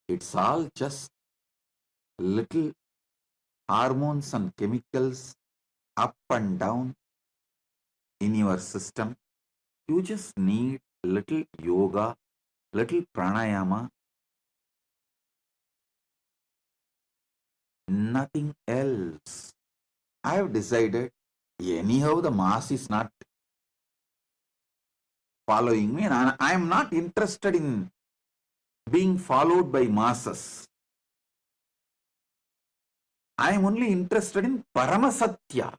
It's all just little hormones and chemicals up and down in your system. You just need little yoga, little pranayama, nothing else. I have decided, anyhow the mass is not following me, and I am not interested in being followed by masses. I am only interested in Paramasatya.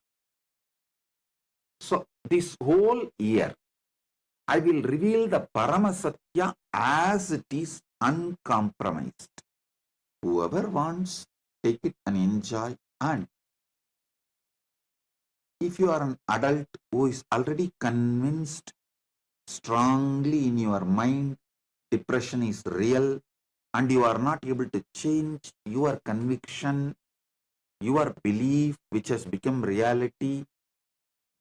So this whole year, I will reveal the Paramasatya as it is, uncompromised. Whoever wants, take it and enjoy. And if you are an adult who is already convinced strongly in your mind depression is real, and you are not able to change your conviction, your belief which has become reality,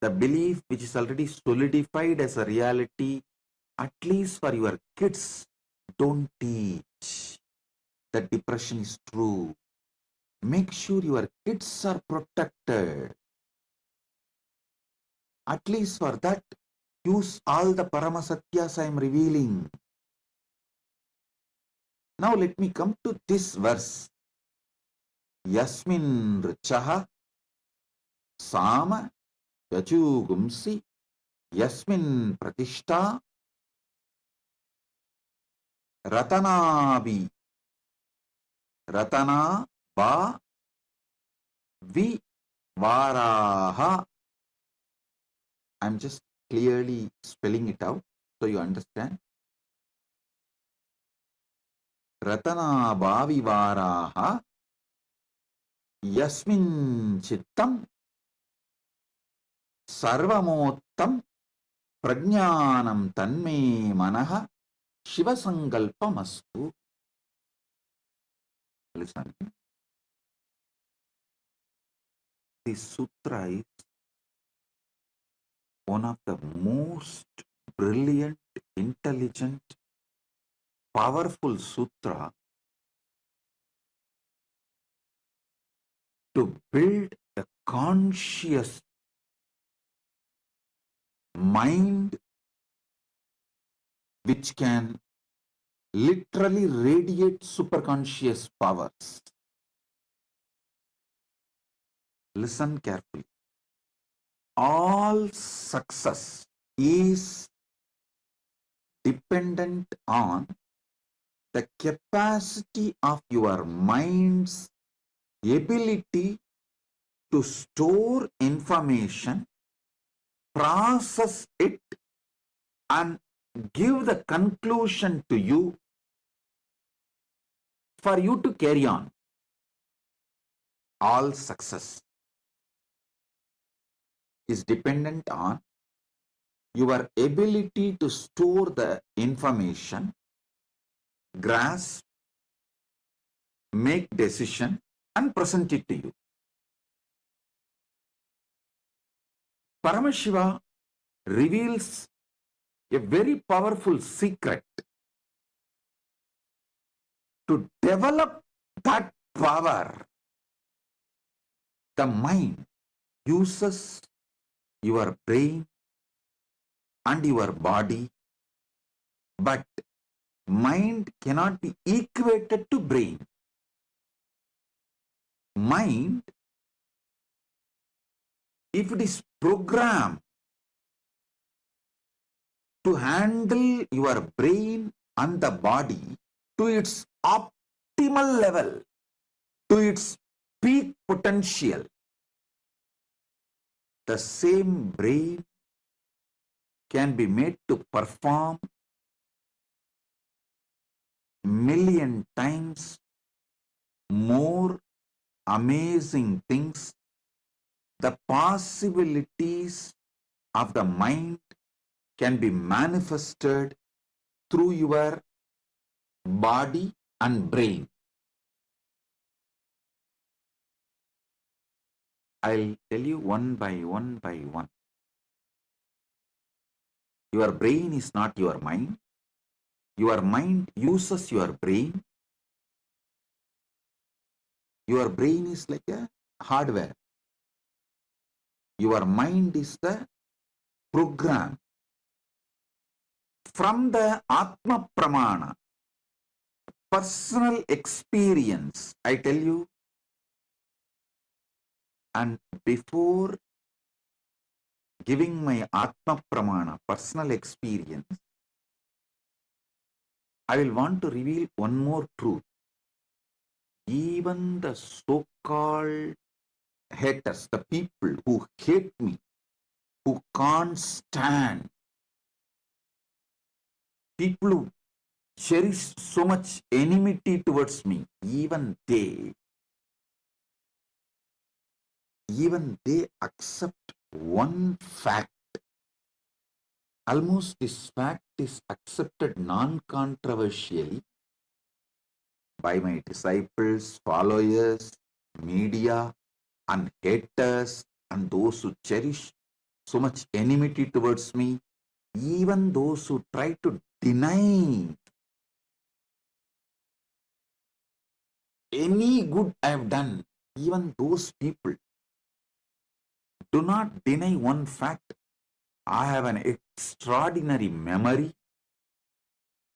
the belief which is already solidified as a reality, at least for your kids, don't teach that depression is true. Make sure your kids are protected. At least for that, use all the Paramasatyas I am revealing. Now let me come to this verse. Yasmin Richaha Sama Yajugumsi Yasmin Pratishta Ratanabi Ratana Ba Vi Varaha. I'm just clearly spelling it out so you understand. Ratana Bavi Varaha Yasmin Chittam Sarvamottam Prajnanam Tanme Manaha Shivasankalpamastu. Listen, this sutra is one of the most brilliant, intelligent, powerful sutra to build a conscious mind which can literally radiate superconscious powers. Listen carefully. All success is dependent on the capacity of your mind's ability to store information, process it, and give the conclusion to you for you to carry on. All success is dependent on your ability to store the information, grasp, make decision, and present it to you. Paramashiva reveals a very powerful secret to develop that power. The mind uses your brain and your body, but mind cannot be equated to brain. Mind, if it is programmed to handle your brain and the body to its optimal level, to its peak potential, the same brain can be made to perform million times more amazing things. The possibilities of the mind can be manifested through your body and brain. I'll tell you one by one by one. Your brain is not your mind. Your mind uses your brain. Your brain is like a hardware. Your mind is the program. From the Atma Pramana, personal experience, I tell you, and before giving my Atma Pramana, personal experience, I will want to reveal one more truth. Even the so-called haters, the people who hate me, who can't stand, people who cherish so much enmity towards me, even they accept one fact. Almost this fact is accepted non-controversially by my disciples, followers, media, and haters, and those who cherish so much enmity towards me, even those who try to deny any good I have done, even those people do not deny one fact. I have an extraordinary memory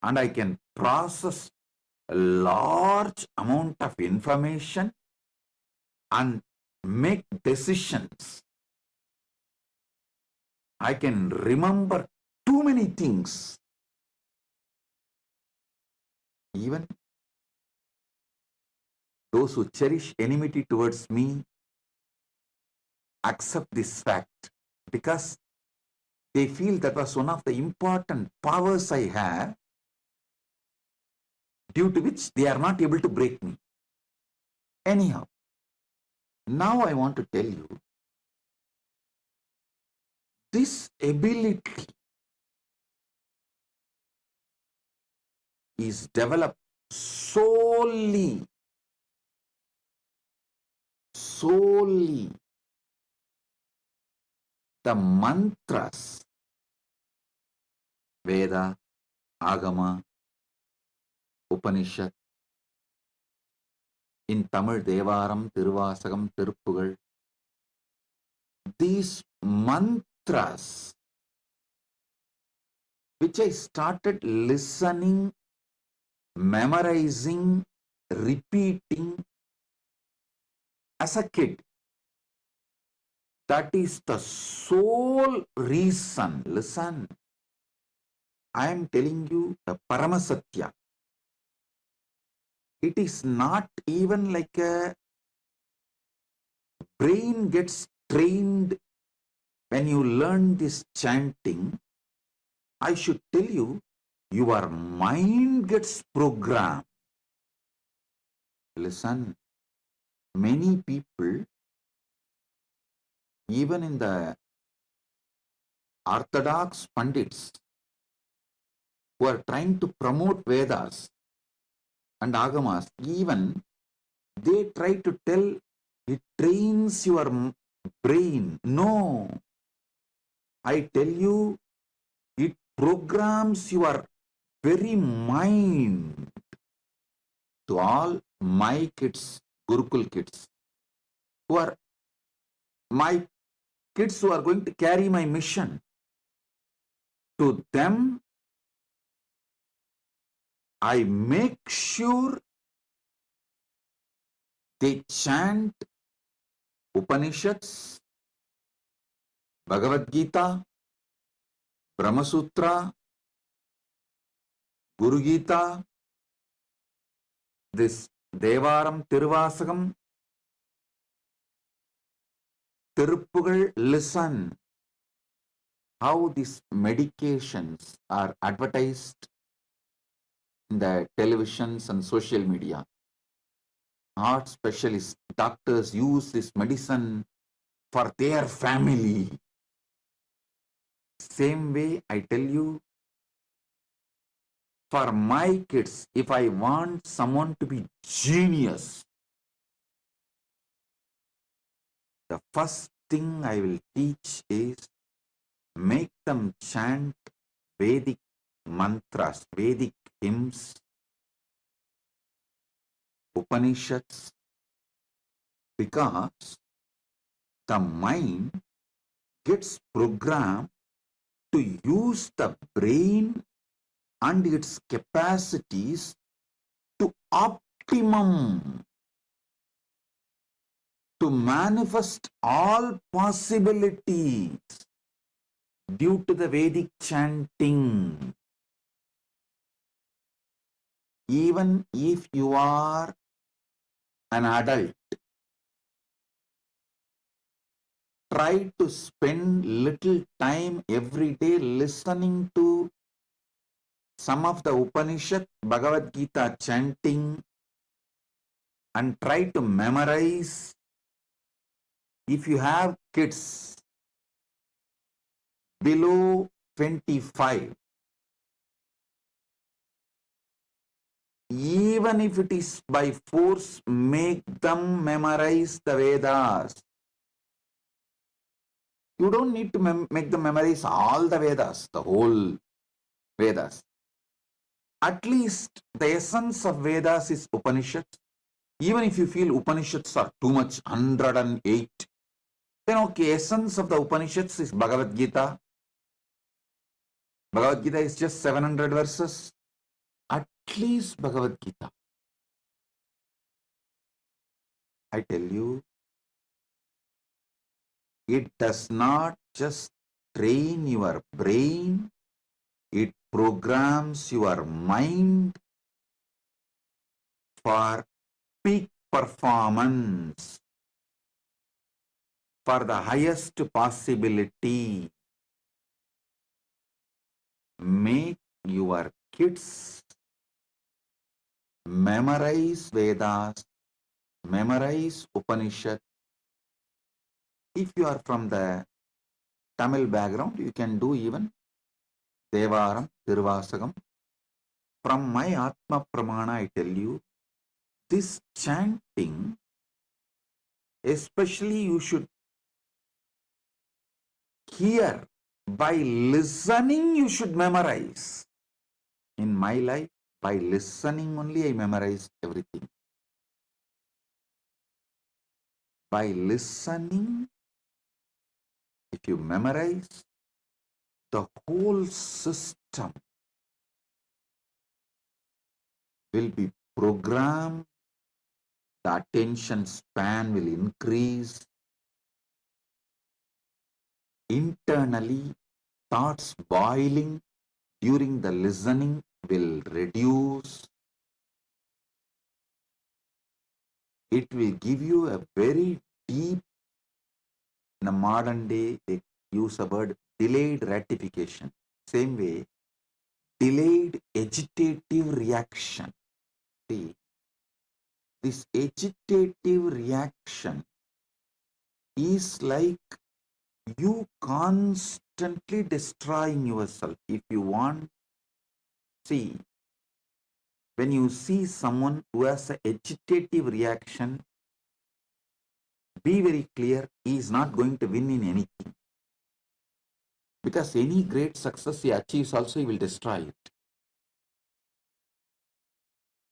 and I can process a large amount of information and make decisions. I can remember too many things. Even those who cherish enmity towards me accept this fact because they feel that was one of the important powers I have, due to which they are not able to break me. Anyhow, now I want to tell you, this ability is developed solely the mantras, Veda, Agama, Upanishad, in Tamil Devaram, Tiruvasagam, Tiruppugal. These mantras, which I started listening, memorizing, repeating as a kid. That is the sole reason. Listen, I am telling you the Paramasatya. It is not even like a brain gets trained when you learn this chanting. I should tell you, your mind gets programmed. Listen, many people, even in the orthodox Pandits, who are trying to promote Vedas and Agamas, even they try to tell it trains your brain. No, I tell you, it programs your very mind. To all my kids, Gurukul kids, who are my kids who are going to carry my mission, to them, I make sure they chant Upanishads, Bhagavad Gita, Brahma Sutra, Guru Gita, this Devaram, Tiruvasagam, Tiruppugal. Listen how these medications are advertised in the televisions and social media. Heart specialists, doctors use this medicine for their family. Same way, I tell you, for my kids, if I want someone to be genius, the first thing I will teach is make them chant Vedic mantras, Vedic hymns, Upanishads, because the mind gets programmed to use the brain and its capacities to optimum, to manifest all possibilities due to the Vedic chanting. Even if you are an adult, try to spend little time every day listening to some of the Upanishad, Bhagavad Gita chanting, and try to memorize. If you have kids below 25, even if it is by force, make them memorize the Vedas. You don't need to make them memorize all the Vedas, the whole Vedas. At least the essence of Vedas is Upanishads. Even if you feel Upanishads are too much, 108, then okay, essence of the Upanishads is Bhagavad Gita, Bhagavad Gita is just 700 verses. At least Bhagavad Gita. I tell you, it does not just train your brain, it programs your mind for peak performance, for the highest possibility. Make your kids memorize Vedas, memorize Upanishad. If you are from the Tamil background, you can do even Devaram, Tiruvasagam. From my Atma Pramana, I tell you, this chanting, especially you should hear. By listening, you should memorize. In my life, by listening only, I memorized everything. By listening, if you memorize, the whole system will be programmed, the attention span will increase, internally, thoughts boiling during the listening will reduce. It will give you a very deep, in the modern day, they use a word delayed gratification. Same way, delayed agitative reaction. See, this agitative reaction is like you constantly destroying yourself. If you want, see, when you see someone who has an agitative reaction, be very clear, he is not going to win in anything. Because any great success he achieves also, he will destroy it.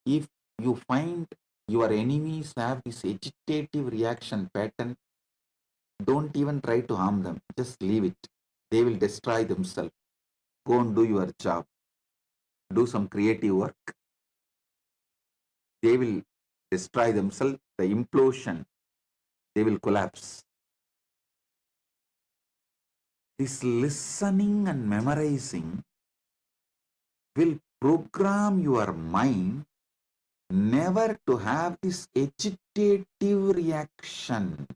If you find your enemies have this agitative reaction pattern, don't even try to harm them. Just leave it. They will destroy themselves. Go and do your job. Do some creative work. They will destroy themselves. The implosion, they will collapse. This listening and memorizing will program your mind never to have this agitative reaction.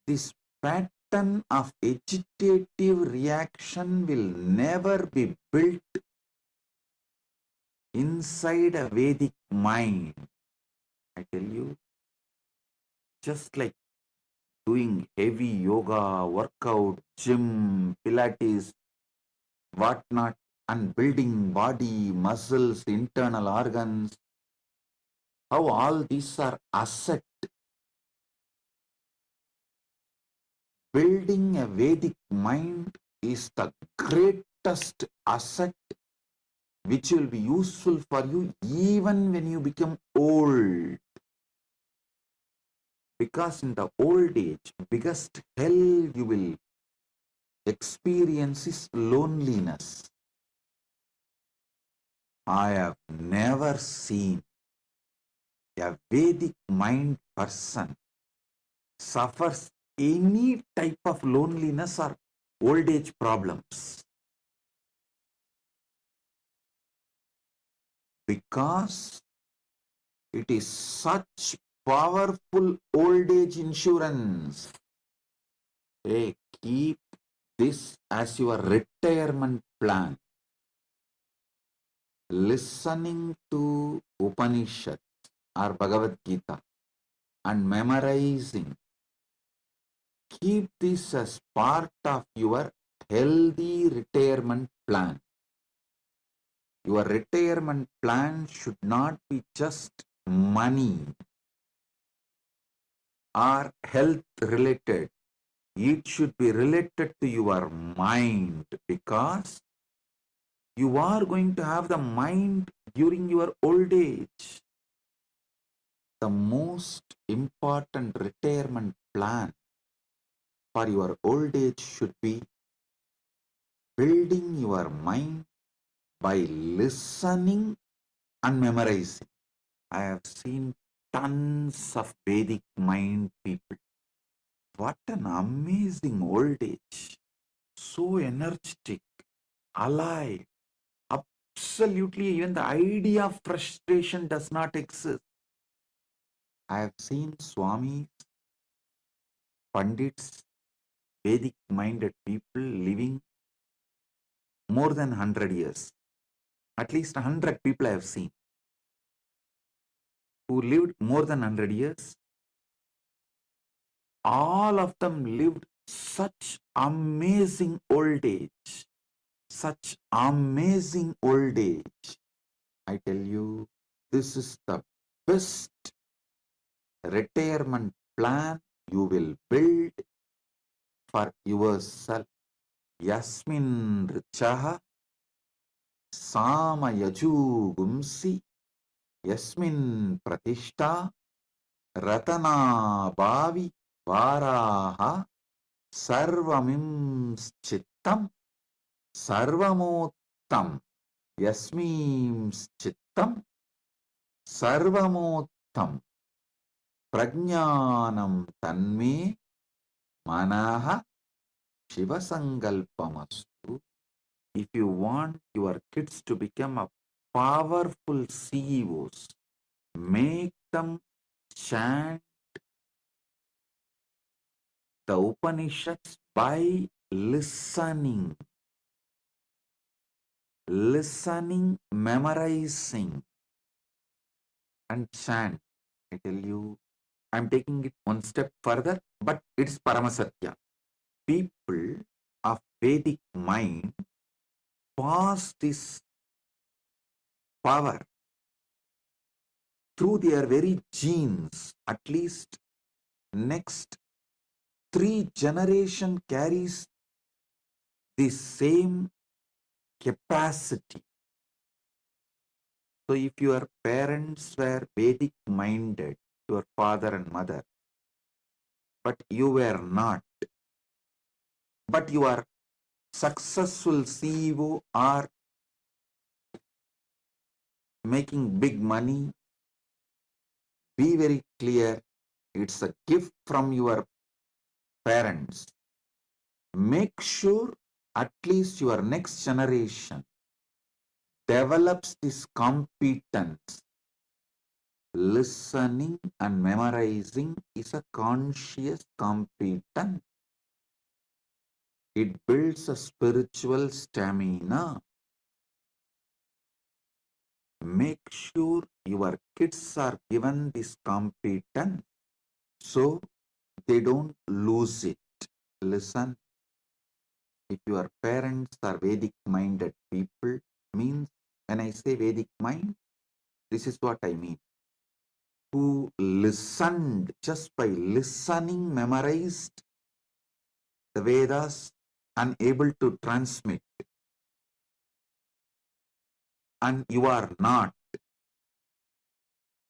This pattern of agitative reaction will never be built inside a Vedic mind. I tell you, just like doing heavy yoga, workout, gym, Pilates, whatnot, and building body, muscles, internal organs, how all these are asset. Building a Vedic mind is the greatest asset which will be useful for you even when you become old. Because in the old age, biggest hell you will experience is loneliness. I have never seen a Vedic mind person suffers any type of loneliness or old age problems. Because it is such powerful old age insurance. Hey, keep this as your retirement plan. Listening to Upanishads or Bhagavad Gita and memorizing. Keep this as part of your healthy retirement plan. Your retirement plan should not be just money or health related. It should be related to your mind, because you are going to have the mind during your old age. The most important retirement plan for your old age should be building your mind by listening and memorizing. I have seen tons of Vedic mind people. What an amazing old age. So energetic, alive. Absolutely, even the idea of frustration does not exist. I have seen Swamis, Pandits, Vedic minded people living more than 100 years. At least 100 people I have seen who lived more than 100 years. All of them lived such amazing old age. Such amazing old age. I tell you, this is the best retirement plan you will build for yourself. Yasmin richaha samayaju gumsi yasmin pratishta ratana bhavi varaha sarvamim chittam sarvamottam yasmim chittam sarvamottam prajnanam tanme manaha shivasangalpamastu. If you want your kids to become a powerful CEOs, make them chant the Upanishads by listening, memorizing, and chant. I tell you, I'm taking it one step further, but it's Paramasatya. People of Vedic mind pass this power through their very genes. At least next 3 generation carries the same capacity. So if your parents were Vedic minded, your father and mother, but you were not, but you are successful CEO or making big money, be very clear, it's a gift from your parents. Make sure at least your next generation develops this competence. Listening and memorizing is a conscious competence. It builds a spiritual stamina. Make sure your kids are given this competence so they don't lose it. Listen, if your parents are Vedic minded people, means when I say Vedic mind, this is what I mean. Who listened, just by listening, memorized the Vedas and able to transmit. And you are not.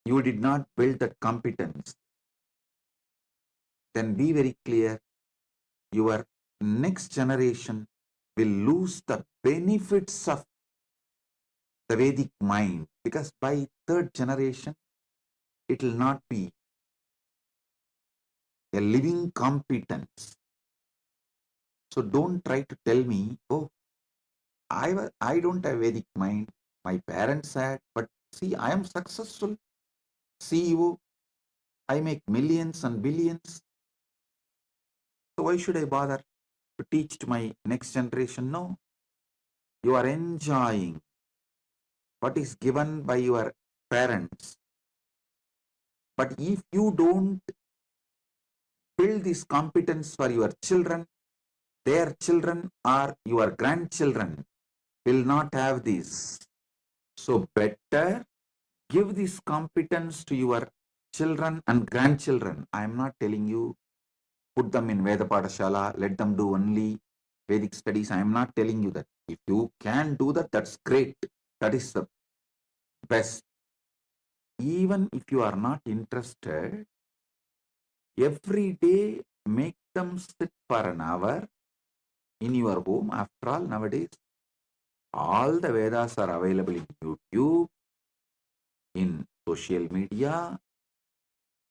You did not build that competence. Then be very clear, your next generation will lose the benefits of the Vedic mind, because by 3rd generation, it will not be a living competence. So don't try to tell me, oh, I don't have Vedic mind, my parents had, but see, I am successful CEO, I make millions and billions. So why should I bother to teach to my next generation? No. You are enjoying what is given by your parents. But if you don't build this competence for your children, their children or your grandchildren will not have this. So better give this competence to your children and grandchildren. I am not telling you put them in Veda Padashala, let them do only Vedic studies. I am not telling you that. If you can do that, that's great. That is the best. Even if you are not interested, every day make them sit for an hour in your home. After all, nowadays, all the Vedas are available in YouTube, in social media.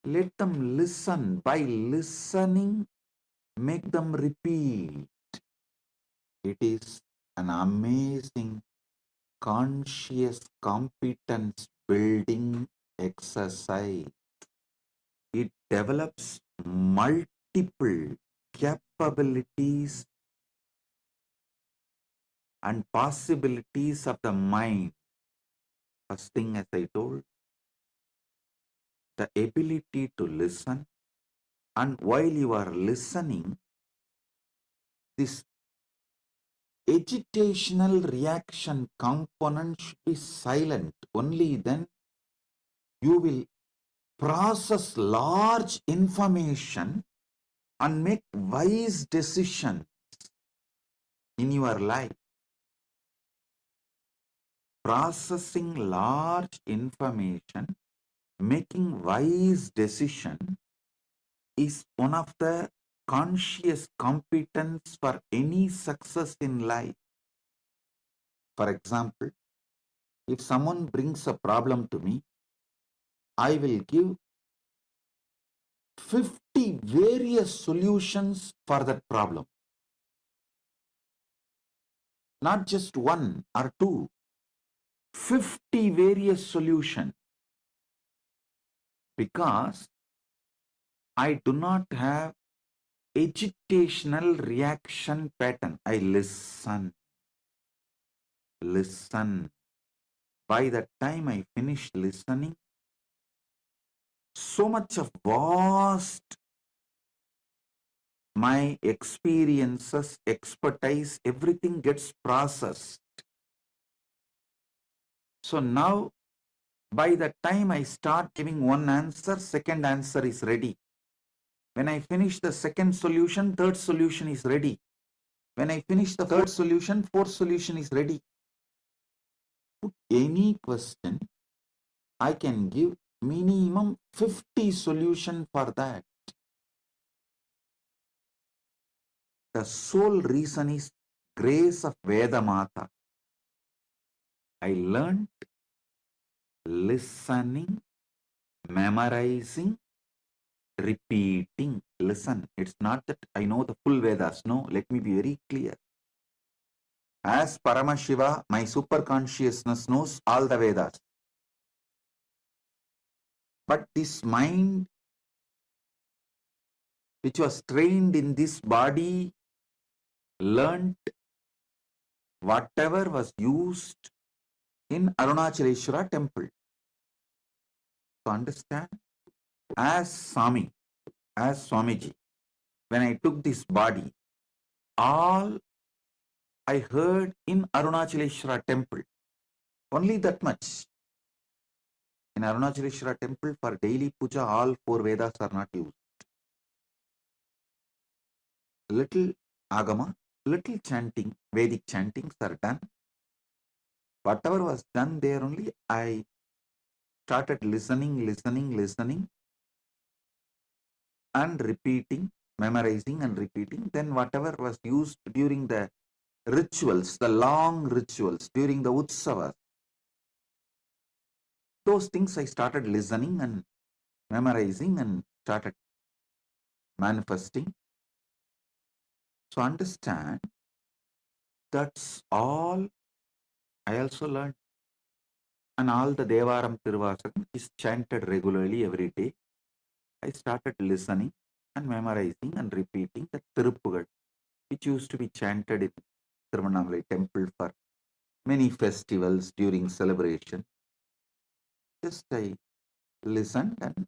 Let them listen. By listening, make them repeat. It is an amazing conscious competence building exercise. It develops multiple capabilities and possibilities of the mind. First thing, as I told, the ability to listen, and while you are listening, this agitational reaction component should be silent. Only then you will process large information and make wise decisions in your life. Processing large information, making wise decision is one of the conscious competence for any success in life. For example, if someone brings a problem to me, I will give 50 various solutions for that problem. Not just one or two, 50 various solutions. Because I do not have agitational reaction pattern. I listen. By the time I finish listening, so much of vast my experiences, expertise, everything gets processed. So now, by the time I start giving one answer, second answer is ready. When I finish the second solution, third solution is ready. When I finish the third solution, fourth solution is ready. Put any question, I can give minimum 50 solution for that. The sole reason is grace of Veda Mata. I learned listening, memorizing, repeating. Listen, it's not that I know the full Vedas. No, let me be very clear. As Paramashiva, my super consciousness knows all the Vedas. But this mind, which was trained in this body, learned whatever was used in Arunachaleshwara temple. To understand, as Swamiji, when I took this body, all I heard in Arunachaleshwara temple, only that much. In Arunachaleshwara temple, for daily puja, all four Vedas are not used. Little agama, little chanting, Vedic chantings are done. Whatever was done there only, I started listening and repeating, memorizing and repeating. Then whatever was used during the rituals, the long rituals, during the utsavas, those things I started listening and memorizing and started manifesting. So understand, that's all I also learned. And all the Devaram Tiruvasakam is chanted regularly every day. I started listening and memorizing and repeating the Tiruppugal, which used to be chanted in Tiruvannamalai temple for many festivals during celebration. Just I listened and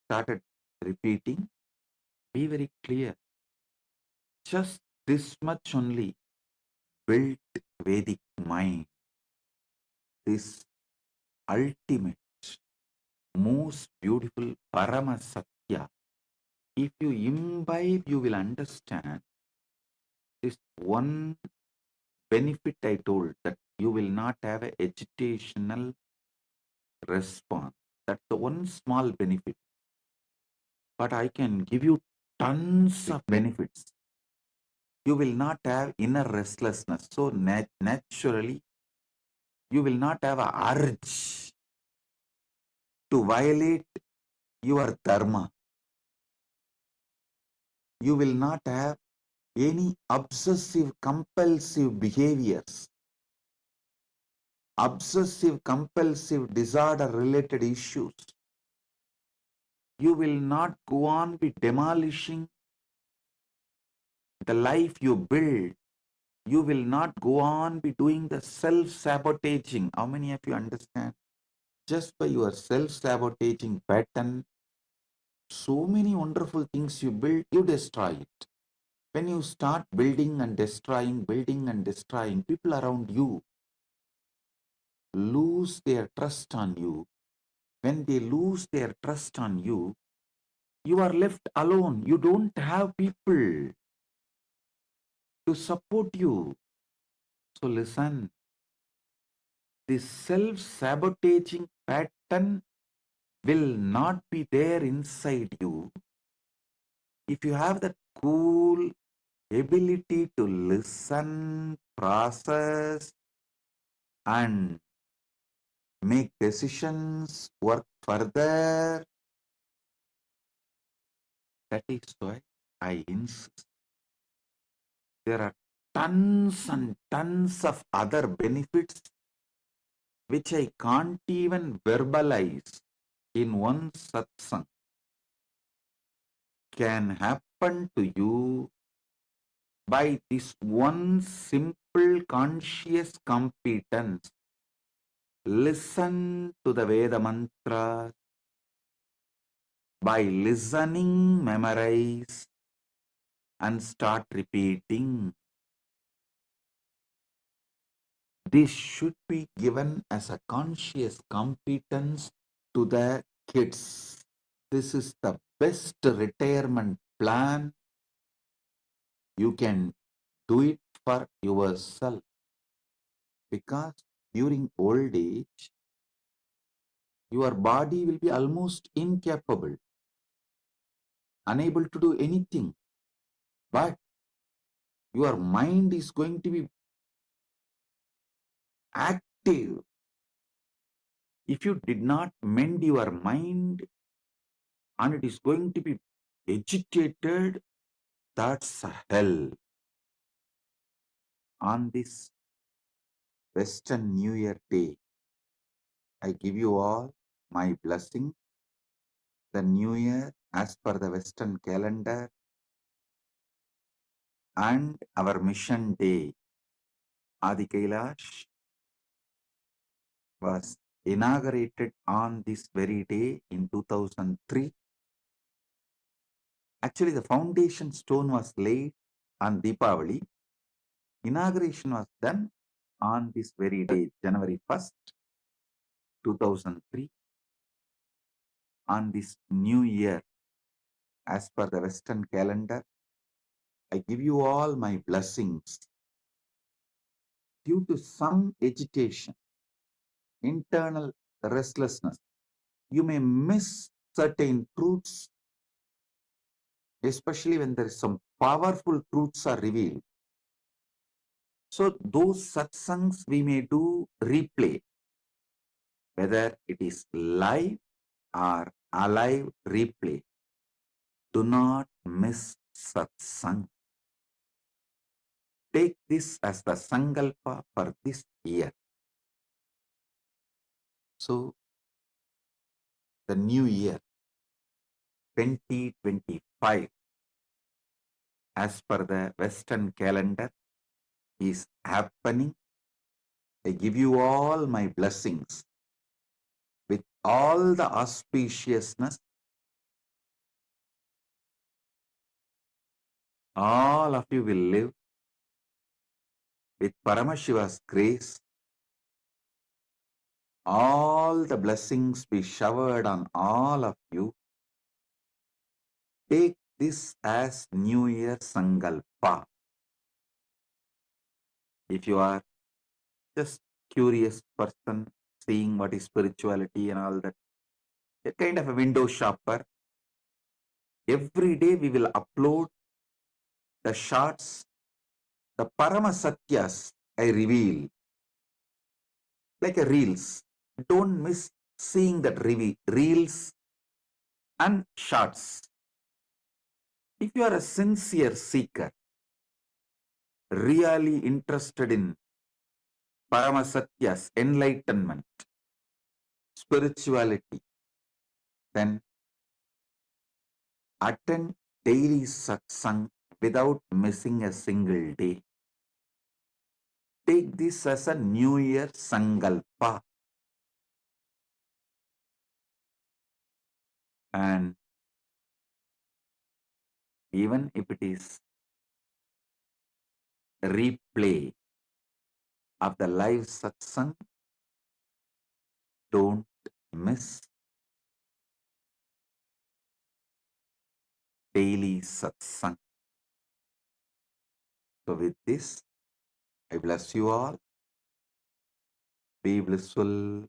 started repeating. Be very clear. Just this much only built Vedic mind. This ultimate, most beautiful Paramasatya. If you imbibe, you will understand this one benefit I told, that you will not have an agitational response. That's the one small benefit. But I can give you tons of benefits. You will not have inner restlessness. So naturally, you will not have a urge to violate your dharma. You will not have any obsessive compulsive behaviors, obsessive compulsive disorder related issues. You will not go on be demolishing the life you build. You will not go on be doing the self-sabotaging. How many of you understand? Just by your self-sabotaging pattern, so many wonderful things you build, you destroy it. When you start building and destroying, people around you lose their trust on you. When they lose their trust on you, you are left alone. You don't have people to support you. So listen, this self-sabotaging pattern will not be there inside you if you have that cool ability to listen, process, and make decisions, work further. That is why I insist. There are tons and tons of other benefits which I can't even verbalize in one satsang can happen to you by this one simple conscious competence. Listen to the Veda mantra. By listening, memorize and start repeating. This should be given as a conscious competence to the kids. This is the best retirement plan. You can do it for yourself because during old age, your body will be almost incapable, unable to do anything. But your mind is going to be active. If you did not mend your mind and it is going to be agitated, that's a hell. On this Western New Year Day, I give you all my blessing. The New Year, as per the Western calendar, and our mission day, Adi Kailash, was inaugurated on this very day in 2003. Actually, the foundation stone was laid on Deepavali. Inauguration was done on this very day, January 1st, 2003. On this new year, as per the Western calendar, I give you all my blessings. Due to some agitation, internal restlessness, you may miss certain truths, especially when there is some powerful truths are revealed. So those satsangs we may do replay, whether it is live or alive replay. Do not miss satsang. Take this as the sankalpa for this year. So the new year 2025, as per the Western calendar, is happening. I give you all my blessings with all the auspiciousness. All of you will live with Paramashiva's grace. All the blessings be showered on all of you. Take this as New Year Sankalpa. If you are just curious person, seeing what is spirituality and all that, a kind of a window shopper, every day we will upload the shots The Paramasatyas I reveal like a reels. Don't miss seeing that reels and shorts. If you are a sincere seeker, really interested in Paramasatyas, enlightenment, spirituality, then attend daily satsang without missing a single day. Take this as a New Year Sankalpa. And even if it is a replay of the live satsang, don't miss daily satsang. So with this, I bless you all. Be blissful.